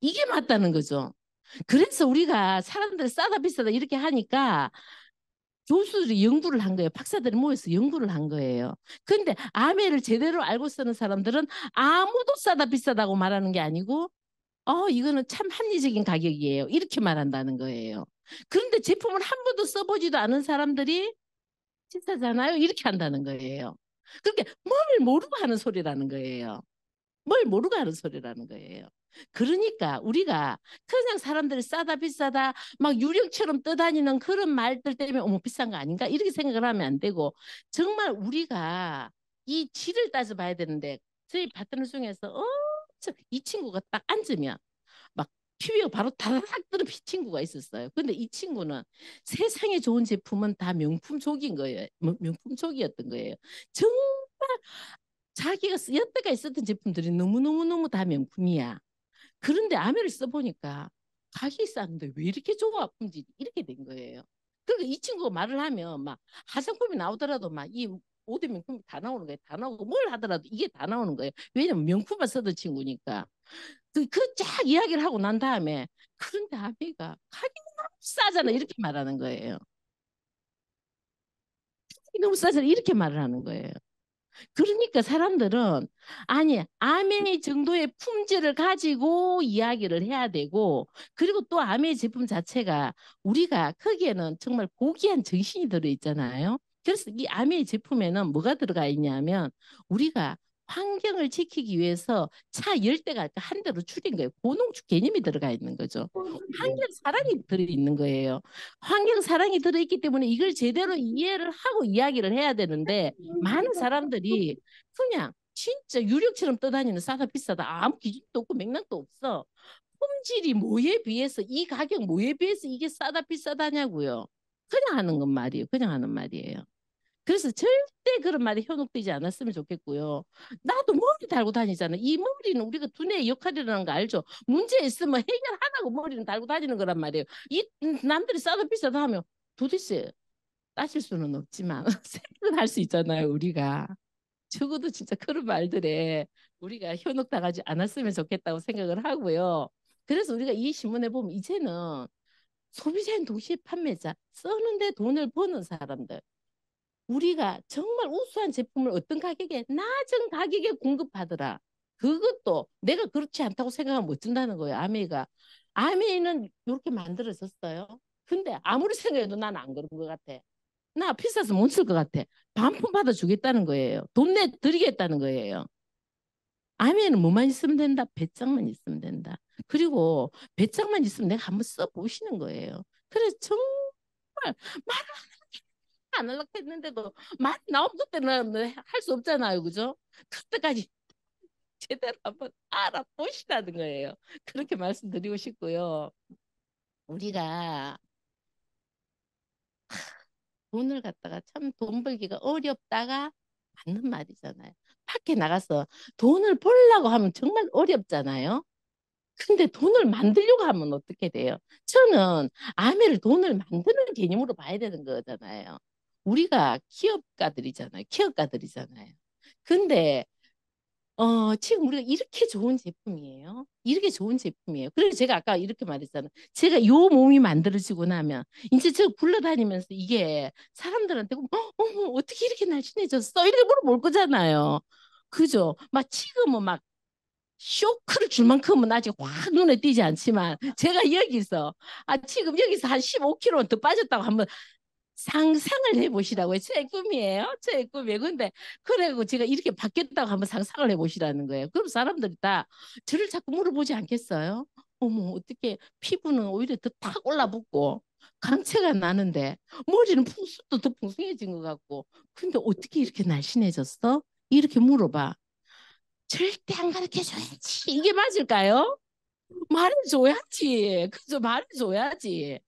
이게 맞다는 거죠. 그래서 우리가 사람들 싸다 비싸다 이렇게 하니까 교수들이 연구를 한 거예요. 박사들이 모여서 연구를 한 거예요. 근데 아메를 제대로 알고 쓰는 사람들은 아무도 싸다 비싸다고 말하는 게 아니고 이거는 참 합리적인 가격이에요. 이렇게 말한다는 거예요. 그런데 제품을 한 번도 써보지도 않은 사람들이 비싸잖아요. 이렇게 한다는 거예요. 그렇게 뭘 모르고 하는 소리라는 거예요. 뭘 모르고 하는 소리라는 거예요. 그러니까 우리가 그냥 사람들이 싸다 비싸다 막 유령처럼 떠다니는 그런 말들 때문에 어머 비싼 거 아닌가 이렇게 생각을 하면 안 되고 정말 우리가 이 질을 따져봐야 되는데 저희 파트너 중에서 이 친구가 딱 앉으면 막 피부가 바로 다다닥 뜨는 친구가 있었어요. 근데 이 친구는 세상에 좋은 제품은 다 명품 족인 거예요. 명품 족이었던 거예요. 정말 자기가 여태까지 썼던 제품들이 너무너무너무 다 명품이야. 그런데 아메를 써보니까 가격이 싼데 왜 이렇게 좋아 품질이 이렇게 된 거예요. 그러니까 이 친구가 말을 하면 막 화장품이 나오더라도 막 이 5대 명품이 다 나오는 거예요. 다 나오고 뭘 하더라도 이게 다 나오는 거예요. 왜냐면 명품만 쓰던 친구니까. 쫙 이야기를 하고 난 다음에 그런데 아메가 가격이 너무 싸잖아 이렇게 말하는 거예요. 가격이 너무 싸잖아 이렇게 말을 하는 거예요. 그러니까 사람들은 아니 아메 정도의 품질을 가지고 이야기를 해야 되고 그리고 또 아메 제품 자체가 우리가 거기에는 정말 고귀한 정신이 들어있잖아요. 그래서 이 아메 제품에는 뭐가 들어가 있냐면 우리가 환경을 지키기 위해서 차 10대가 한 대로 줄인 거예요. 고농축 개념이 들어가 있는 거죠. 환경 사랑이 들어있는 거예요. 환경 사랑이 들어있기 때문에 이걸 제대로 이해를 하고 이야기를 해야 되는데 많은 사람들이 그냥 진짜 유력처럼 떠다니는 싸다 비싸다 아무 기준도 없고 맥락도 없어. 품질이 뭐에 비해서 이 가격 뭐에 비해서 이게 싸다 비싸다냐고요. 그냥 하는 건 말이에요. 그냥 하는 말이에요. 그래서 절대 그런 말이 현혹되지 않았으면 좋겠고요. 나도 머리 달고 다니잖아. 이 머리는 우리가 두뇌의 역할이라는 거 알죠? 문제 있으면 해결하라고 머리는 달고 다니는 거란 말이에요. 이 남들이 싸다 비싸다 하면 도대체 따질 수는 없지만 생각은 할 수 있잖아요, 우리가. 적어도 진짜 그런 말들에 우리가 현혹당하지 않았으면 좋겠다고 생각을 하고요. 그래서 우리가 이 신문에 보면 이제는 소비자인 동시에 판매자, 쓰는데 돈을 버는 사람들. 우리가 정말 우수한 제품을 어떤 가격에 낮은 가격에 공급하더라. 그것도 내가 그렇지 않다고 생각하면 못 준다는 거예요. 아메이가. 아메이는 이렇게 만들어졌어요. 근데 아무리 생각해도 나는 안 그런 것 같아. 나 비싸서 못 쓸 것 같아. 반품 받아주겠다는 거예요. 돈 내 드리겠다는 거예요. 아메는 뭐만 있으면 된다? 배짱만 있으면 된다. 그리고 배짱만 있으면 내가 한번 써보시는 거예요. 그래서 정말 말을 안 하려고 했는데도 말 나온 그때는 할 수 없잖아요. 그죠? 그때까지 제대로 한번 알아보시라는 거예요. 그렇게 말씀드리고 싶고요. 우리가 돈을 갖다가 참 돈 벌기가 어렵다가 맞는 말이잖아요. 밖에 나가서 돈을 벌려고 하면 정말 어렵잖아요. 근데 돈을 만들려고 하면 어떻게 돼요? 저는 아메를 돈을 만드는 개념으로 봐야 되는 거잖아요. 우리가 기업가들이잖아요. 기업가들이잖아요. 근데 지금 우리가 이렇게 좋은 제품이에요. 이렇게 좋은 제품이에요. 그래서 제가 아까 이렇게 말했잖아요. 제가 요 몸이 만들어지고 나면 이제 저 굴러다니면서 이게 사람들한테 어떻게 이렇게 날씬해졌어? 이렇게 물어볼 거잖아요. 그죠? 막 지금은 막 쇼크를 줄 만큼은 아직 확 눈에 띄지 않지만 제가 여기서 지금 여기서 한 15kg 더 빠졌다고 한번 상상을 해보시라고요. 제 꿈이에요. 제 꿈이에요. 근데 그래고 제가 이렇게 바뀌었다고 한번 상상을 해보시라는 거예요. 그럼 사람들이 다 저를 자꾸 물어보지 않겠어요? 어머, 어떻게 피부는 오히려 더 탁 올라붙고 광채가 나는데 머리는 푸석도 더 풍성해진 것 같고 근데 어떻게 이렇게 날씬해졌어? 이렇게 물어봐. 절대 안 가르쳐줘야지. 이게 맞을까요? 말해줘야지. 그죠? 말해줘야지.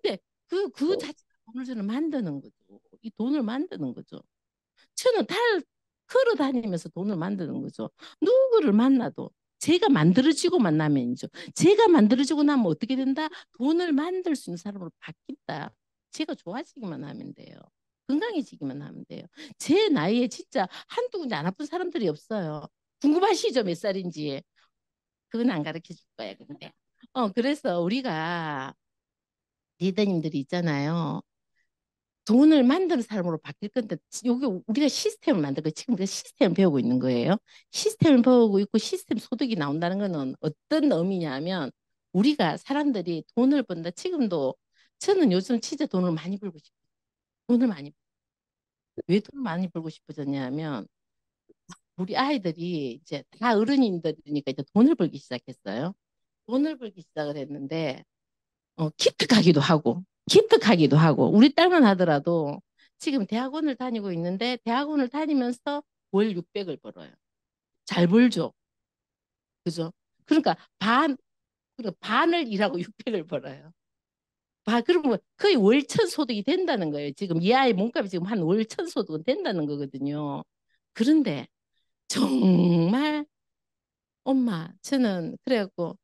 근데 그 자체가 돈을 저는 만드는 거죠. 이 돈을 만드는 거죠. 저는 걸어 다니면서 돈을 만드는 거죠. 누구를 만나도 제가 만들어지고 만나면이죠. 제가 만들어지고 나면 어떻게 된다? 돈을 만들 수 있는 사람으로 바뀐다. 제가 좋아지기만 하면 돼요. 건강해지기만 하면 돼요. 제 나이에 진짜 한두 군데 안 아픈 사람들이 없어요. 궁금하시죠? 몇 살인지. 그건 안 가르쳐 줄 거야, 근데. 그래서 우리가 리더님들이 있잖아요. 돈을 만드는 사람으로 바뀔 건데 여기 우리가 시스템을 만들고 지금 우리가 시스템을 배우고 있는 거예요. 시스템을 배우고 있고 시스템 소득이 나온다는 거는 어떤 의미냐면 우리가 사람들이 돈을 번다. 지금도 저는 요즘 진짜 돈을 많이 벌고 싶어요. 돈을 많이 왜 돈을 많이 벌고 싶어졌냐면 우리 아이들이 이제 다 어른인들이니까 이제 돈을 벌기 시작했어요. 돈을 벌기 시작을 했는데 기특하기도 하고, 기특하기도 하고, 우리 딸만 하더라도 지금 대학원을 다니고 있는데 대학원을 다니면서 월 600을 벌어요. 잘 벌죠. 그죠? 그러니까 그러니까 반을 일하고 600을 벌어요. 그러면 거의 월천 소득이 된다는 거예요. 지금 이 아이 몸값이 지금 한 월천 소득은 된다는 거거든요. 그런데 정말 엄마, 저는 그래고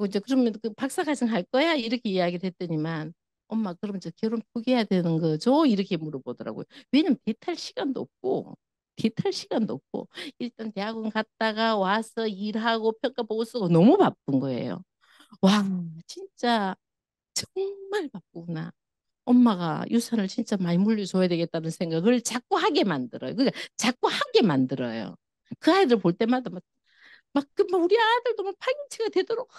이제 그러면 그 박사과정 할 거야? 이렇게 이야기를 했더니만 엄마 그러면 저 결혼 포기해야 되는 거죠? 이렇게 물어보더라고요. 왜냐면 대탈 시간도 없고 대탈 시간도 없고 일단 대학원 갔다가 와서 일하고 평가 보고 쓰고 너무 바쁜 거예요. 와 진짜 정말 바쁘구나. 엄마가 유산을 진짜 많이 물려줘야 되겠다는 생각을 자꾸 하게 만들어요. 그러니까 자꾸 하게 만들어요. 그 아이들 볼 때마다 막 우리 아들도 막 파김치가 되도록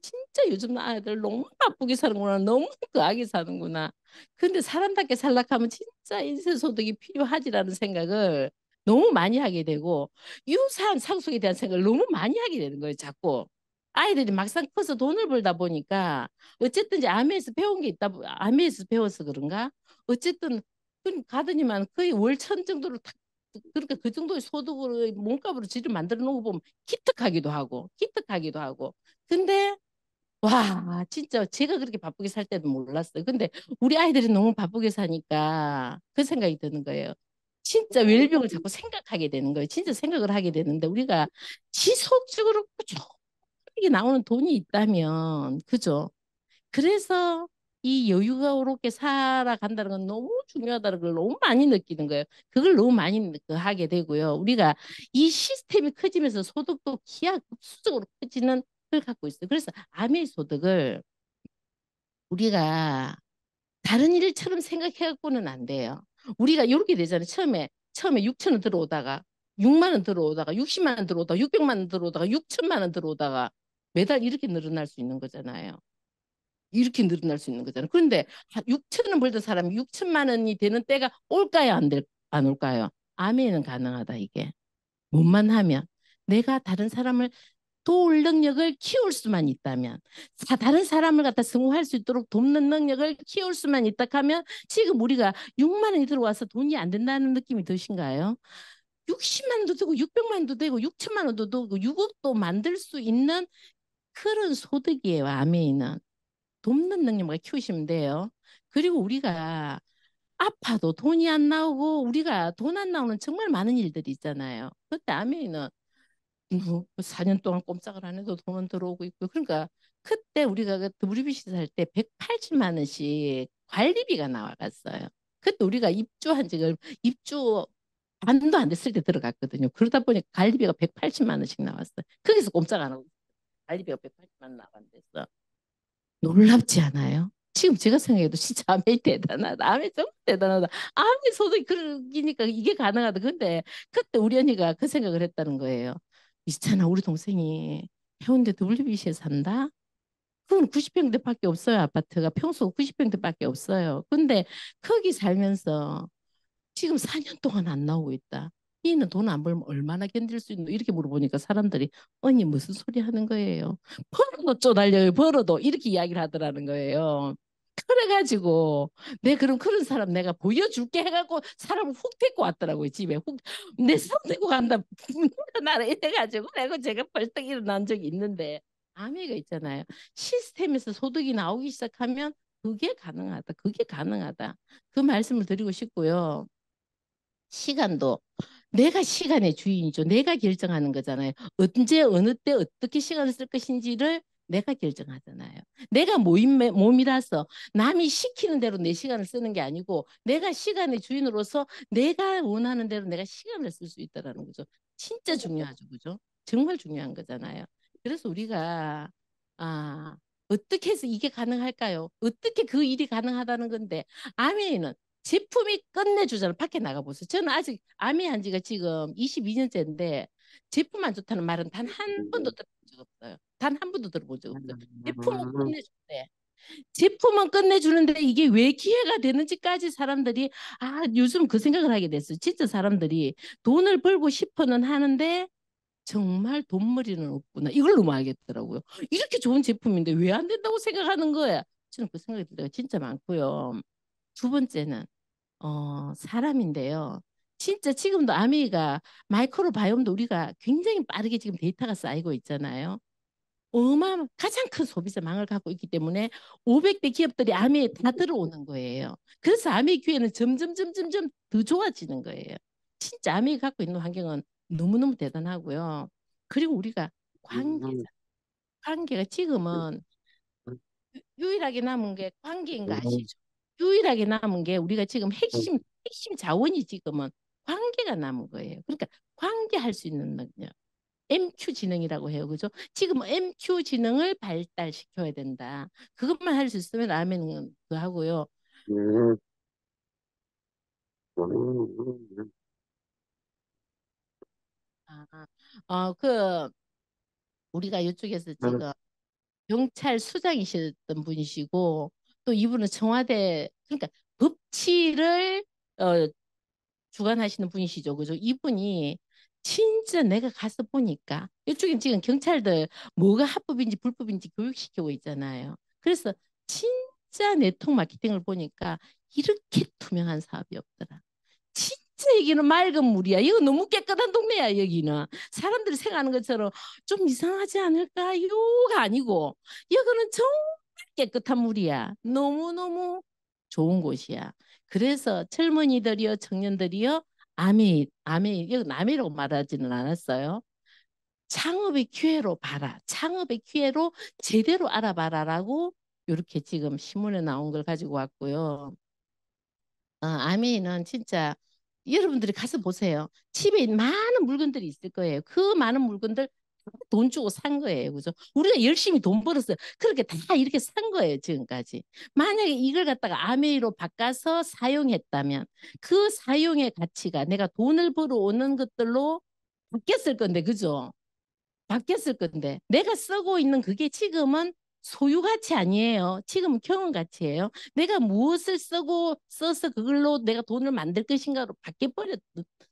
진짜 요즘 아이들 너무 바쁘게 사는구나. 너무 거하게 사는구나. 근데 사람답게 살락하면 진짜 인쇄소득이 필요하지라는 생각을 너무 많이 하게 되고 유사한 상속에 대한 생각을 너무 많이 하게 되는 거예요. 자꾸. 아이들이 막상 커서 돈을 벌다 보니까 어쨌든 이제 아메에서 배운 게 있다. 아메에서 배워서 그런가? 어쨌든 가더니만 거의 월천 정도로 그러니까 그 정도의 소득으로 몸값으로 지를 만들어 놓고 보면 기특하기도 하고 기특하기도 하고 근데 와, 진짜 제가 그렇게 바쁘게 살 때는 몰랐어요. 근데 우리 아이들이 너무 바쁘게 사니까 그 생각이 드는 거예요. 진짜 웰빙을 자꾸 생각하게 되는 거예요. 진짜 생각을 하게 되는데 우리가 지속적으로 꾸준하게 나오는 돈이 있다면, 그죠? 그래서 이 여유롭게 살아간다는 건 너무 중요하다는 걸 너무 많이 느끼는 거예요. 그걸 너무 많이 하게 되고요. 우리가 이 시스템이 커지면서 소득도 기하급수적으로 커지는 걸 갖고 있어요. 그래서 아메 소득을 우리가 다른 일처럼 생각해갖고는 안 돼요. 우리가 이렇게 되잖아요. 처음에 6천 원 들어오다가 6만 원 들어오다가 60만 원 들어오다가 600만 원 들어오다가 6천만 원 들어오다가 매달 이렇게 늘어날 수 있는 거잖아요. 이렇게 늘어날 수 있는 거잖아요. 그런데 6천 원 벌던 사람이 6천만 원이 되는 때가 올까요? 안 올까요? 아멘은 가능하다 이게. 몸만 하면 내가 다른 사람을 도울 능력을 키울 수만 있다면 다른 사람을 갖다 성공할 수 있도록 돕는 능력을 키울 수만 있다 하면 지금 우리가 6만 원이 들어와서 돈이 안 된다는 느낌이 드신가요? 60만 원도 되고 600만 원도 되고 6천만 원도 되고 6억도 만들 수 있는 그런 소득이에요. 아메이는. 돕는 능력만 키우시면 돼요. 그리고 우리가 아파도 돈이 안 나오고 우리가 돈 안 나오는 정말 많은 일들이 있잖아요. 그때 아메이는 4년 동안 꼼짝을 안 해도 돈은 들어오고 있고 그러니까 그때 우리가 그 WBC 살 때 180만 원씩 관리비가 나와갔어요. 그때 우리가 입주한 지가 입주 반도 안 됐을 때 들어갔거든요. 그러다 보니까 관리비가 180만 원씩 나왔어요. 거기서 꼼짝 안 하고 관리비가 180만 원 나간댔어. 놀랍지 않아요? 지금 제가 생각해도 진짜 아메이 대단하다. 아메이 정말 대단하다. 아메이 소득이 그러니까 이게 가능하다. 근데 그때 우리 언니가 그 생각을 했다는 거예요. 있잖아, 우리 동생이 해운대 WBC에 산다? 그건 90평대밖에 없어요, 아파트가. 평수 90평대밖에 없어요. 근데 거기 살면서 지금 4년 동안 안 나오고 있다. 이는 돈 안 벌면 얼마나 견딜 수 있노? 이렇게 물어보니까 사람들이 언니 무슨 소리 하는 거예요? 벌어도 쪼달려요, 벌어도. 이렇게 이야기를 하더라는 거예요. 그래가지고 내 그럼 그런 사람 내가 보여줄게 해갖고 사람을 훅 데리고 왔더라고요, 집에. 훅 내 손 데리고 간다 나라 이래가지고 내가 제가 벌떡 일어난 적이 있는데 아미가 있잖아요. 시스템에서 소득이 나오기 시작하면 그게 가능하다, 그게 가능하다, 그 말씀을 드리고 싶고요. 시간도 내가 시간의 주인이죠. 내가 결정하는 거잖아요. 언제 어느 때 어떻게 시간을 쓸 것인지를 내가 결정하잖아요. 내가 몸이라서 남이 시키는 대로 내 시간을 쓰는 게 아니고 내가 시간의 주인으로서 내가 원하는 대로 내가 시간을 쓸 수 있다라는 거죠. 진짜 중요하죠. 그죠? 정말 중요한 거잖아요. 그래서 우리가 어떻게 해서 이게 가능할까요? 어떻게 그 일이 가능하다는 건데 아메이는 제품이 끝내주잖아. 밖에 나가보세요. 저는 아직 아미 한 지가 지금 22년째인데 제품 안 좋다는 말은 단 한 번도 들어본 적 없어요. 단 한 번도 들어본 적 없어요. 제품은 끝내주는데 제품은 끝내주는데 이게 왜 기회가 되는지까지 사람들이 요즘 그 생각을 하게 됐어요. 진짜 사람들이 돈을 벌고 싶어는 하는데 정말 돈벌이는 없구나. 이걸 너무 알겠더라고요. 이렇게 좋은 제품인데 왜 안 된다고 생각하는 거야. 저는 그 생각이 들 때가 진짜 많고요. 두 번째는 사람인데요. 진짜 지금도 아미가 마이크로바이옴도 우리가 굉장히 빠르게 지금 데이터가 쌓이고 있잖아요. 가장 큰 소비자망을 갖고 있기 때문에 500대 기업들이 아미에 다 들어오는 거예요. 그래서 아미 기회는 점점 더 좋아지는 거예요. 진짜 아미 갖고 있는 환경은 너무너무 대단하고요. 그리고 우리가 관계자. 관계가 지금은 유일하게 남은 게 관계인 거 아시죠? 유일하게 남은 게 우리가 지금 핵심 자원이 지금은 관계가 남은 거예요. 그러니까 관계할 수 있는 능력. MQ 지능이라고 해요. 그죠? 지금 MQ 지능을 발달시켜야 된다. 그것만 할 수 있으면 라면은 그 하고요. 아, 그 우리가 이쪽에서 지금 경찰 수장이셨던 분이시고 또 이분은 청와대 그러니까 법치를 어, 주관하시는 분이시죠. 그죠? 이분이 진짜 내가 가서 보니까 이쪽엔 지금 경찰들 뭐가 합법인지 불법인지 교육시키고 있잖아요. 그래서 진짜 네트워크 마케팅을 보니까 이렇게 투명한 사업이 없더라. 진짜 여기는 맑은 물이야. 이거 너무 깨끗한 동네야, 여기는. 사람들이 생각하는 것처럼 좀 이상하지 않을까요가 아니고, 여기는 정말 깨끗한 물이야. 너무너무 좋은 곳이야. 그래서 젊은이들이요, 청년들이요, 여기 남이라고 말하지는 않았어요. 창업의 기회로 봐라. 창업의 기회로 제대로 알아봐라라고 이렇게 지금 신문에 나온 걸 가지고 왔고요. 아미는 진짜 여러분들이 가서 보세요. 집에 많은 물건들이 있을 거예요. 그 많은 물건들 돈 주고 산 거예요. 그죠? 우리가 열심히 돈 벌었어요. 그렇게 다 이렇게 산 거예요. 지금까지. 만약에 이걸 갖다가 아메이로 바꿔서 사용했다면 그 사용의 가치가 내가 돈을 벌어오는 것들로 바뀌었을 건데, 그죠? 바뀌었을 건데 내가 쓰고 있는 그게 지금은 소유 가치 아니에요. 지금은 경험 가치예요. 내가 무엇을 쓰고 써서 그걸로 내가 돈을 만들 것인가로 바뀌어버렸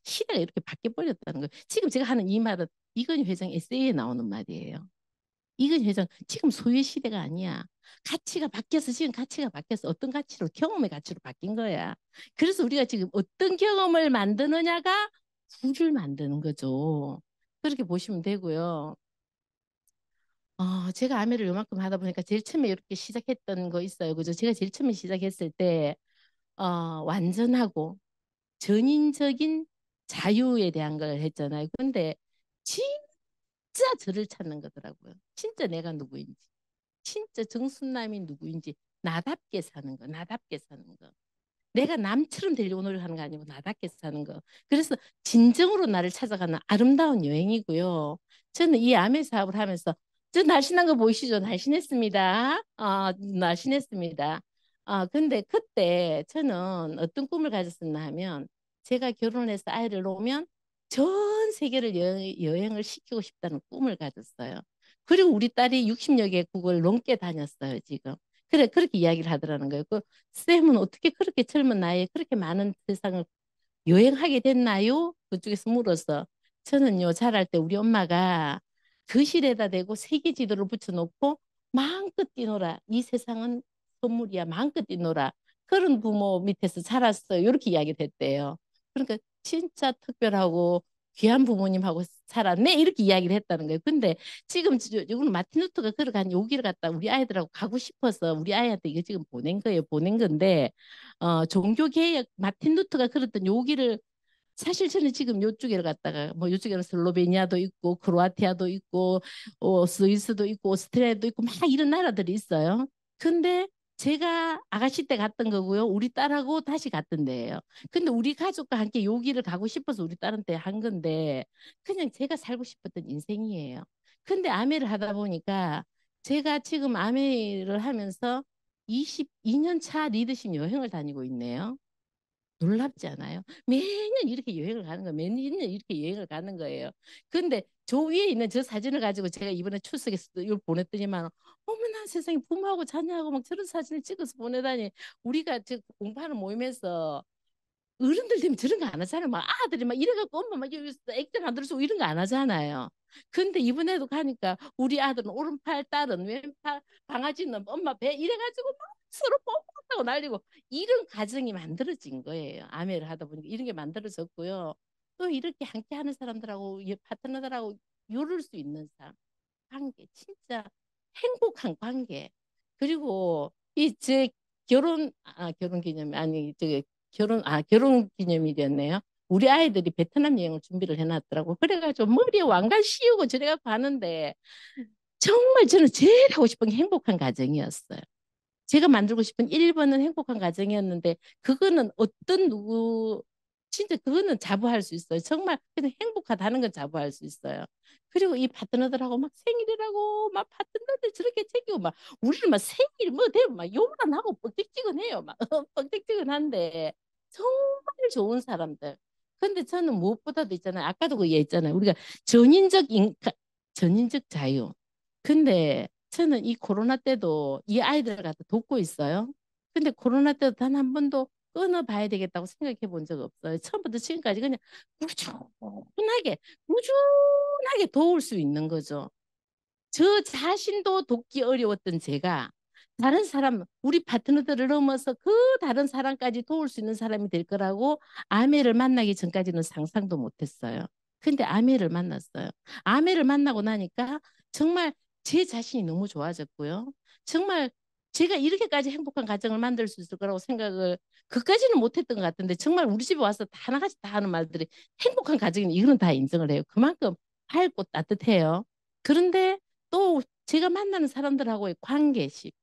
시대가 이렇게 바뀌어버렸다는 거예요. 지금 제가 하는 이 말은 이건희 회장 에세이에 나오는 말이에요. 이건희 회장 지금 소유 시대가 아니야. 가치가 바뀌어서 지금 가치가 바뀌어서 어떤 가치로 경험의 가치로 바뀐 거야. 그래서 우리가 지금 어떤 경험을 만드느냐가 부를 만드는 거죠. 그렇게 보시면 되고요. 제가 아메를 요만큼 하다 보니까 제일 처음에 이렇게 시작했던 거 있어요. 그죠? 제가 제일 처음에 시작했을 때, 완전하고 전인적인 자유에 대한 걸 했잖아요. 근데 진짜 저를 찾는 거더라고요. 진짜 내가 누구인지. 진짜 정순남이 누구인지. 나답게 사는 거, 나답게 사는 거. 내가 남처럼 되려고 노력하는 거 아니고 나답게 사는 거. 그래서 진정으로 나를 찾아가는 아름다운 여행이고요. 저는 이 아메 사업을 하면서 저 날씬한 거 보이시죠? 날씬했습니다. 날씬했습니다. 근데 그때 저는 어떤 꿈을 가졌었나 하면 제가 결혼해서 아이를 놓으면 전 세계를 여행을 시키고 싶다는 꿈을 가졌어요. 그리고 우리 딸이 60여 개국을 넘게 다녔어요, 지금. 그래, 그렇게 이야기를 하더라는 거예요. 쌤은 어떻게 그렇게 젊은 나이에 그렇게 많은 세상을 여행하게 됐나요? 그쪽에서 물어서 저는요 자랄 때 우리 엄마가 거실에다 대고 세계 지도를 붙여놓고 마음껏 뛰노라. 이 세상은 선물이야. 마음껏 뛰노라. 그런 부모 밑에서 자랐어요. 이렇게 이야기를 했대요. 그러니까 진짜 특별하고 귀한 부모님하고 살았네 이렇게 이야기를 했다는 거예요. 근데 지금 이거는 마틴 루터가 걸어간 여기를 갖다 우리 아이들하고 가고 싶어서 우리 아이한테 이거 지금 보낸 거예요. 보낸 건데 종교개혁 마틴 루터가 걸었던 여기를 사실 저는 지금 요쪽에 갔다가 뭐 요쪽에는 슬로베니아도 있고 크로아티아도 있고 스위스도 있고 오스트리아도 있고 막 이런 나라들이 있어요. 근데 제가 아가씨 때 갔던 거고요. 우리 딸하고 다시 갔던 데예요. 근데 우리 가족과 함께 여기를 가고 싶어서 우리 딸한테 한 건데 그냥 제가 살고 싶었던 인생이에요. 근데 아메를 하다 보니까 제가 지금 아메를 하면서 22년 차 리더십 여행을 다니고 있네요. 놀랍지 않아요? 매년 이렇게 여행을 가는 거예요. 매년 이렇게 여행을 가는 거예요. 근데 저 위에 있는 저 사진을 가지고 제가 이번에 출석해서 이걸 보냈더니만 어머나 세상에 부모하고 자녀하고 막 저런 사진을 찍어서 보내다니 우리가 저 공부하는 모임에서 어른들 되면 저런 거 안 하잖아요. 막 아들이 막 이래갖고 엄마 막 액션 안 들어서 이런 거 안 하잖아요. 근데 이번에도 가니까 우리 아들은 오른팔, 딸은 왼팔, 강아지는 엄마 배 이래가지고 막 서로 뽀뽀하고 난리고 이런 가정이 만들어진 거예요. 아메를 하다 보니까 이런 게 만들어졌고요. 또 이렇게 함께 하는 사람들하고 파트너들하고 요럴 수 있는 삶. 관계, 진짜 행복한 관계. 그리고 이 제 결혼 기념 아니 결혼 기념일이었네요. 우리 아이들이 베트남 여행을 준비를 해놨더라고. 그래가지고 머리에 왕관 씌우고 저래가 가는데 정말 저는 제일 하고 싶은 게 행복한 가정이었어요. 제가 만들고 싶은 1번은 행복한 가정이었는데 그거는 어떤 누구 진짜 그거는 자부할 수 있어요. 정말 그냥 행복하다는 건 자부할 수 있어요. 그리고 이 파트너들하고 막 생일이라고 막 파트너들 저렇게 챙기고 막 우리는 막 생일 뭐 되면 막 욕을 안 하고 뻑적지근해요. 막 뻑적지근한데 정말 좋은 사람들. 근데 저는 무엇보다도 있잖아요. 아까도 그 얘기했잖아요. 우리가 전인적 전인적 자유. 근데 저는 이 코로나 때도 이 아이들 갖다 돕고 있어요. 근데 코로나 때도 단 한 번도 끊어봐야 되겠다고 생각해 본 적 없어요. 처음부터 지금까지 그냥 꾸준하게, 꾸준하게 도울 수 있는 거죠. 저 자신도 돕기 어려웠던 제가 다른 사람, 우리 파트너들을 넘어서 그 다른 사람까지 도울 수 있는 사람이 될 거라고 아메를 만나기 전까지는 상상도 못했어요. 근데 아메를 만났어요. 아메를 만나고 나니까 정말 제 자신이 너무 좋아졌고요. 정말 제가 이렇게까지 행복한 가정을 만들 수 있을 거라고 생각을 그까지는 못했던 것 같은데 정말 우리 집에 와서 다 하나같이 다 하는 말들이 행복한 가정이 이거는 다 인정을 해요. 그만큼 밝고 따뜻해요. 그런데 또 제가 만나는 사람들하고의 관계식,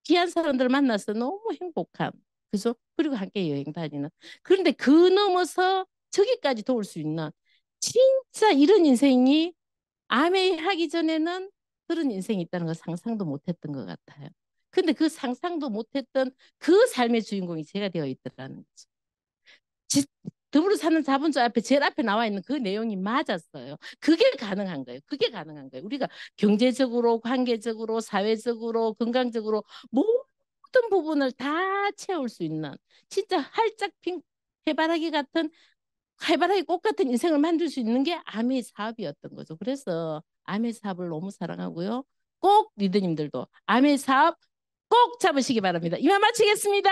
귀한 사람들 만나서 너무 행복함. 그죠? 그리고 함께 여행 다니는. 그런데 그 넘어서 저기까지 도울 수 있는 진짜 이런 인생이 아메 하기 전에는 그런 인생이 있다는 걸 상상도 못했던 것 같아요. 근데 그 상상도 못했던 그 삶의 주인공이 제가 되어 있더라는 거죠. 더불어 사는 자본주의 앞에 제일 앞에 나와 있는 그 내용이 맞았어요. 그게 가능한 거예요. 그게 가능한 거예요. 우리가 경제적으로, 관계적으로, 사회적으로, 건강적으로 모든 부분을 다 채울 수 있는 진짜 활짝 핀 해바라기 같은 해바라기 꽃 같은 인생을 만들 수 있는 게 아미 사업이었던 거죠. 그래서 아미 사업을 너무 사랑하고요. 꼭 리더님들도 아미 사업 꼭 잡으시기 바랍니다. 이만 마치겠습니다.